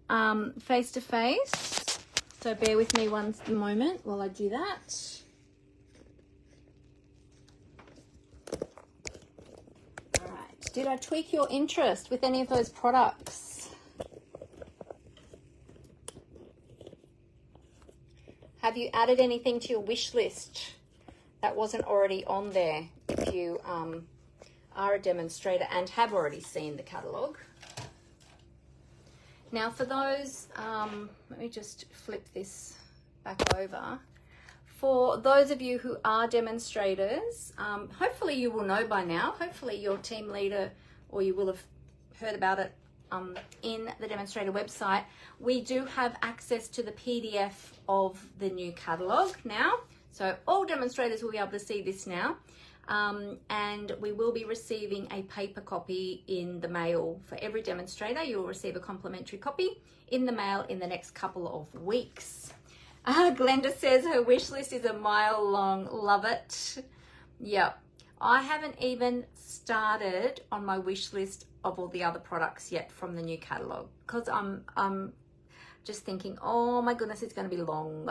[SPEAKER 1] face to face. So bear with me one moment while I do that. All right. Did I tweak your interest with any of those products? Have you added anything to your wish list that wasn't already on there if you are a demonstrator and have already seen the catalogue? Now for those, let me just flip this back over. For those of you who are demonstrators, hopefully you will know by now, hopefully your team leader, or you will have heard about it in the demonstrator website, we do have access to the PDF of the new catalogue now. So all demonstrators will be able to see this now. And we will be receiving a paper copy in the mail. For every demonstrator, you will receive a complimentary copy in the mail in the next couple of weeks. Glenda says her wish list is a mile long. Love it. Yep. I haven't even started on my wish list of all the other products yet from the new catalogue, because I'm just thinking, oh my goodness, it's going to be long.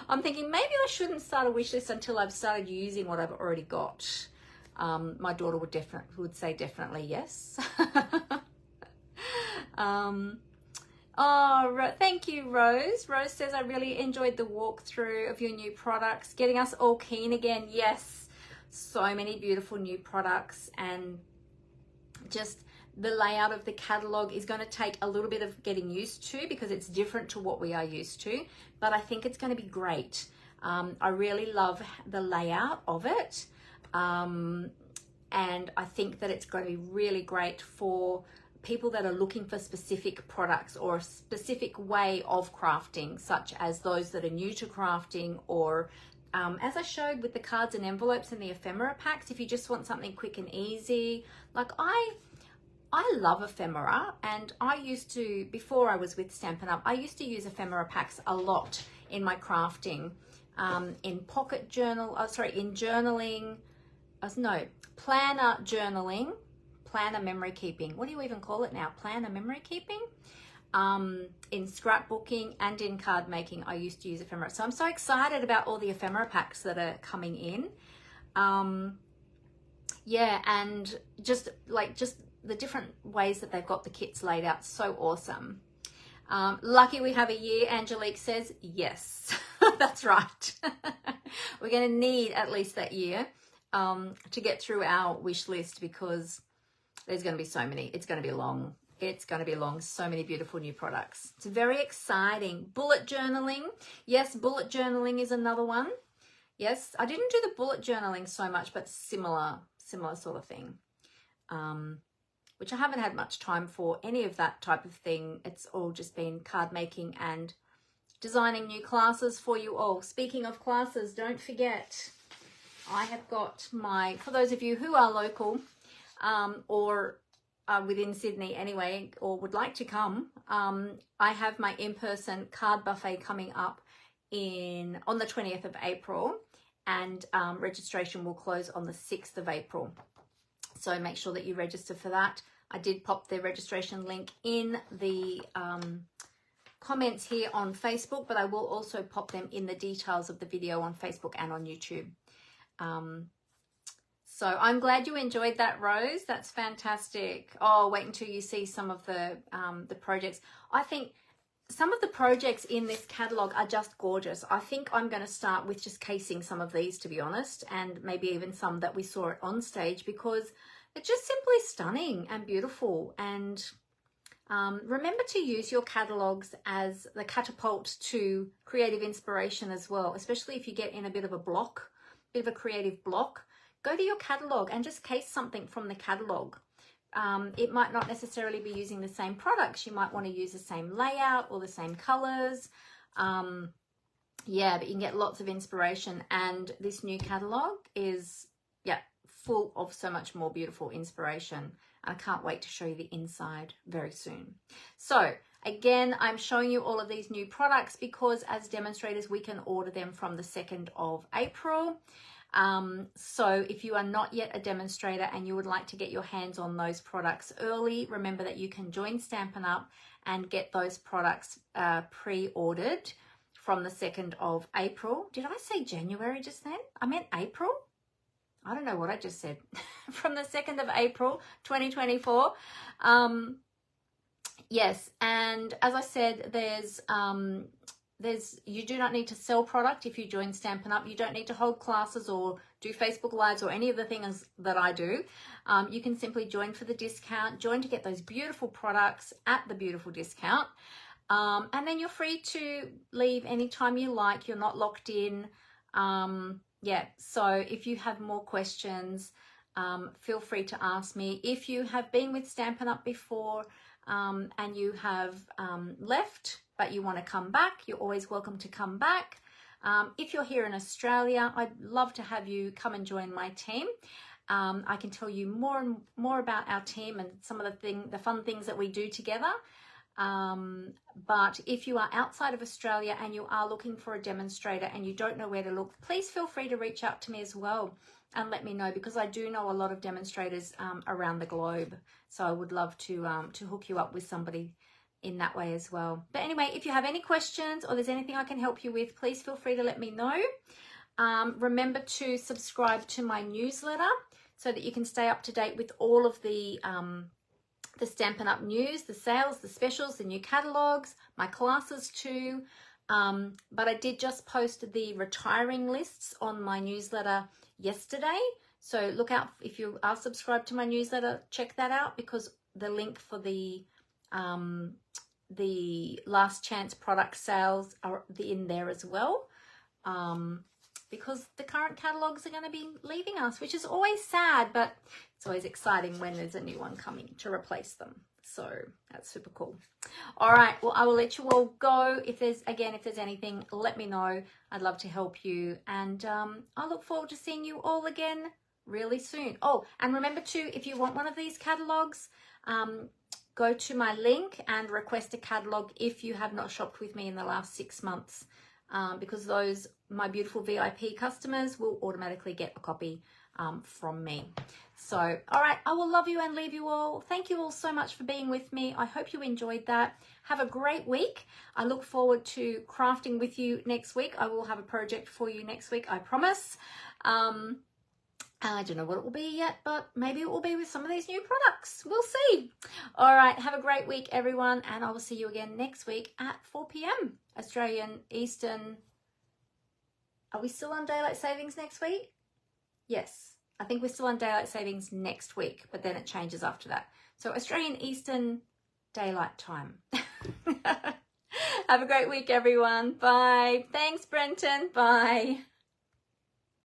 [SPEAKER 1] I'm thinking maybe I shouldn't start a wish list until I've started using what I've already got. My daughter would say definitely yes. Oh, thank you, Rose. Rose says, I really enjoyed the walkthrough of your new products, getting us all keen again. Yes, so many beautiful new products, and just the layout of the catalogue is going to take a little bit of getting used to because it's different to what we are used to, but I think it's going to be great. I really love the layout of it, and I think that it's going to be really great for people that are looking for specific products or a specific way of crafting, such as those that are new to crafting, or as I showed with the cards and envelopes and the ephemera packs, if you just want something quick and easy. Like I love ephemera, and I used to, before I was with Stampin' Up, I used to use ephemera packs a lot in my crafting, in pocket journal, in journaling, planner journaling, planner memory keeping. What do you even call it now? Planner memory keeping? In scrapbooking and in card making, I used to use ephemera. So I'm so excited about all the ephemera packs that are coming in. Yeah, and just the different ways that they've got the kits laid out. So awesome. Lucky we have a year, Angelique says. Yes, that's right. We're going to need at least that year to get through our wish list, because there's going to be so many. It's going to be long. It's going to be long. So many beautiful new products. It's very exciting. Bullet journaling. Yes, bullet journaling is another one. Yes, I didn't do the bullet journaling so much, but similar sort of thing. Which I haven't had much time for any of that type of thing. It's all just been card making and designing new classes for you all. Speaking of classes, don't forget, I have got for those of you who are local, or within Sydney anyway, or would like to come, I have my in-person card buffet coming up on the 20th of April, and registration will close on the 6th of April. So make sure that you register for that. I did pop the registration link in the comments here on Facebook, but I will also pop them in the details of the video on Facebook and on YouTube. So I'm glad you enjoyed that, Rose. That's fantastic. Oh, wait until you see some of the projects. I think some of the projects in this catalogue are just gorgeous. I think I'm going to start with just casing some of these, to be honest, and maybe even some that we saw on stage, because they're just simply stunning and beautiful. And remember to use your catalogues as the catapult to creative inspiration as well, especially if you get in a bit of a creative block. Go to your catalogue and just case something from the catalogue. It might not necessarily be using the same products. You might want to use the same layout or the same colors. Yeah, but you can get lots of inspiration. And this new catalogue is, full of so much more beautiful inspiration. I can't wait to show you the inside very soon. So again, I'm showing you all of these new products because as demonstrators, we can order them from the 2nd of April. So if you are not yet a demonstrator and you would like to get your hands on those products early, remember that you can join Stampin' Up and get those products pre-ordered from the 2nd of April. Did I say January just then? I meant April. I don't know what I just said. From the 2nd of April, 2024. Yes, and as I said, you do not need to sell product if you join Stampin' Up. You don't need to hold classes or do Facebook Lives or any of the things that I do. You can simply join for the discount, join to get those beautiful products at the beautiful discount. And then you're free to leave anytime you like. You're not locked in. Yeah, so if you have more questions, feel free to ask me. If you have been with Stampin' Up before and you have left, but you want to come back, you're always welcome to come back. If you're here in Australia, I'd love to have you come and join my team. I can tell you more and more about our team and some of the fun things that we do together. But if you are outside of Australia and you are looking for a demonstrator and you don't know where to look, please feel free to reach out to me as well and let me know, because I do know a lot of demonstrators around the globe. So I would love to hook you up with somebody in that way as well. But anyway, if you have any questions or there's anything I can help you with, please feel free to let me know. Remember to subscribe to my newsletter so that you can stay up to date with all of the Stampin' Up news, the sales, the specials, the new catalogs, my classes too. But I did just post the retiring lists on my newsletter yesterday. So look out, if you are subscribed to my newsletter, check that out, because the link for the last chance product sales are in there as well. Because the current catalogs are going to be leaving us, which is always sad, but it's always exciting when there's a new one coming to replace them. So that's super cool. All right, well, I will let you all go. If there's anything, let me know. I'd love to help you. And I look forward to seeing you all again really soon. Oh, and remember to, if you want one of these catalogs, go to my link and request a catalog if you have not shopped with me in the last 6 months. Because those, my beautiful VIP customers, will automatically get a copy from me. So, all right, I will love you and leave you all. Thank you all so much for being with me. I hope you enjoyed that. Have a great week. I look forward to crafting with you next week. I will have a project for you next week, I promise. I don't know what it will be yet, but maybe it will be with some of these new products. We'll see. All right, have a great week, everyone, and I will see you again next week at 4 p.m. Australian Eastern. Are we still on Daylight Savings next week? Yes, I think we're still on Daylight Savings next week, but then it changes after that. So Australian Eastern Daylight Time. Have a great week, everyone. Bye. Thanks, Brenton. Bye.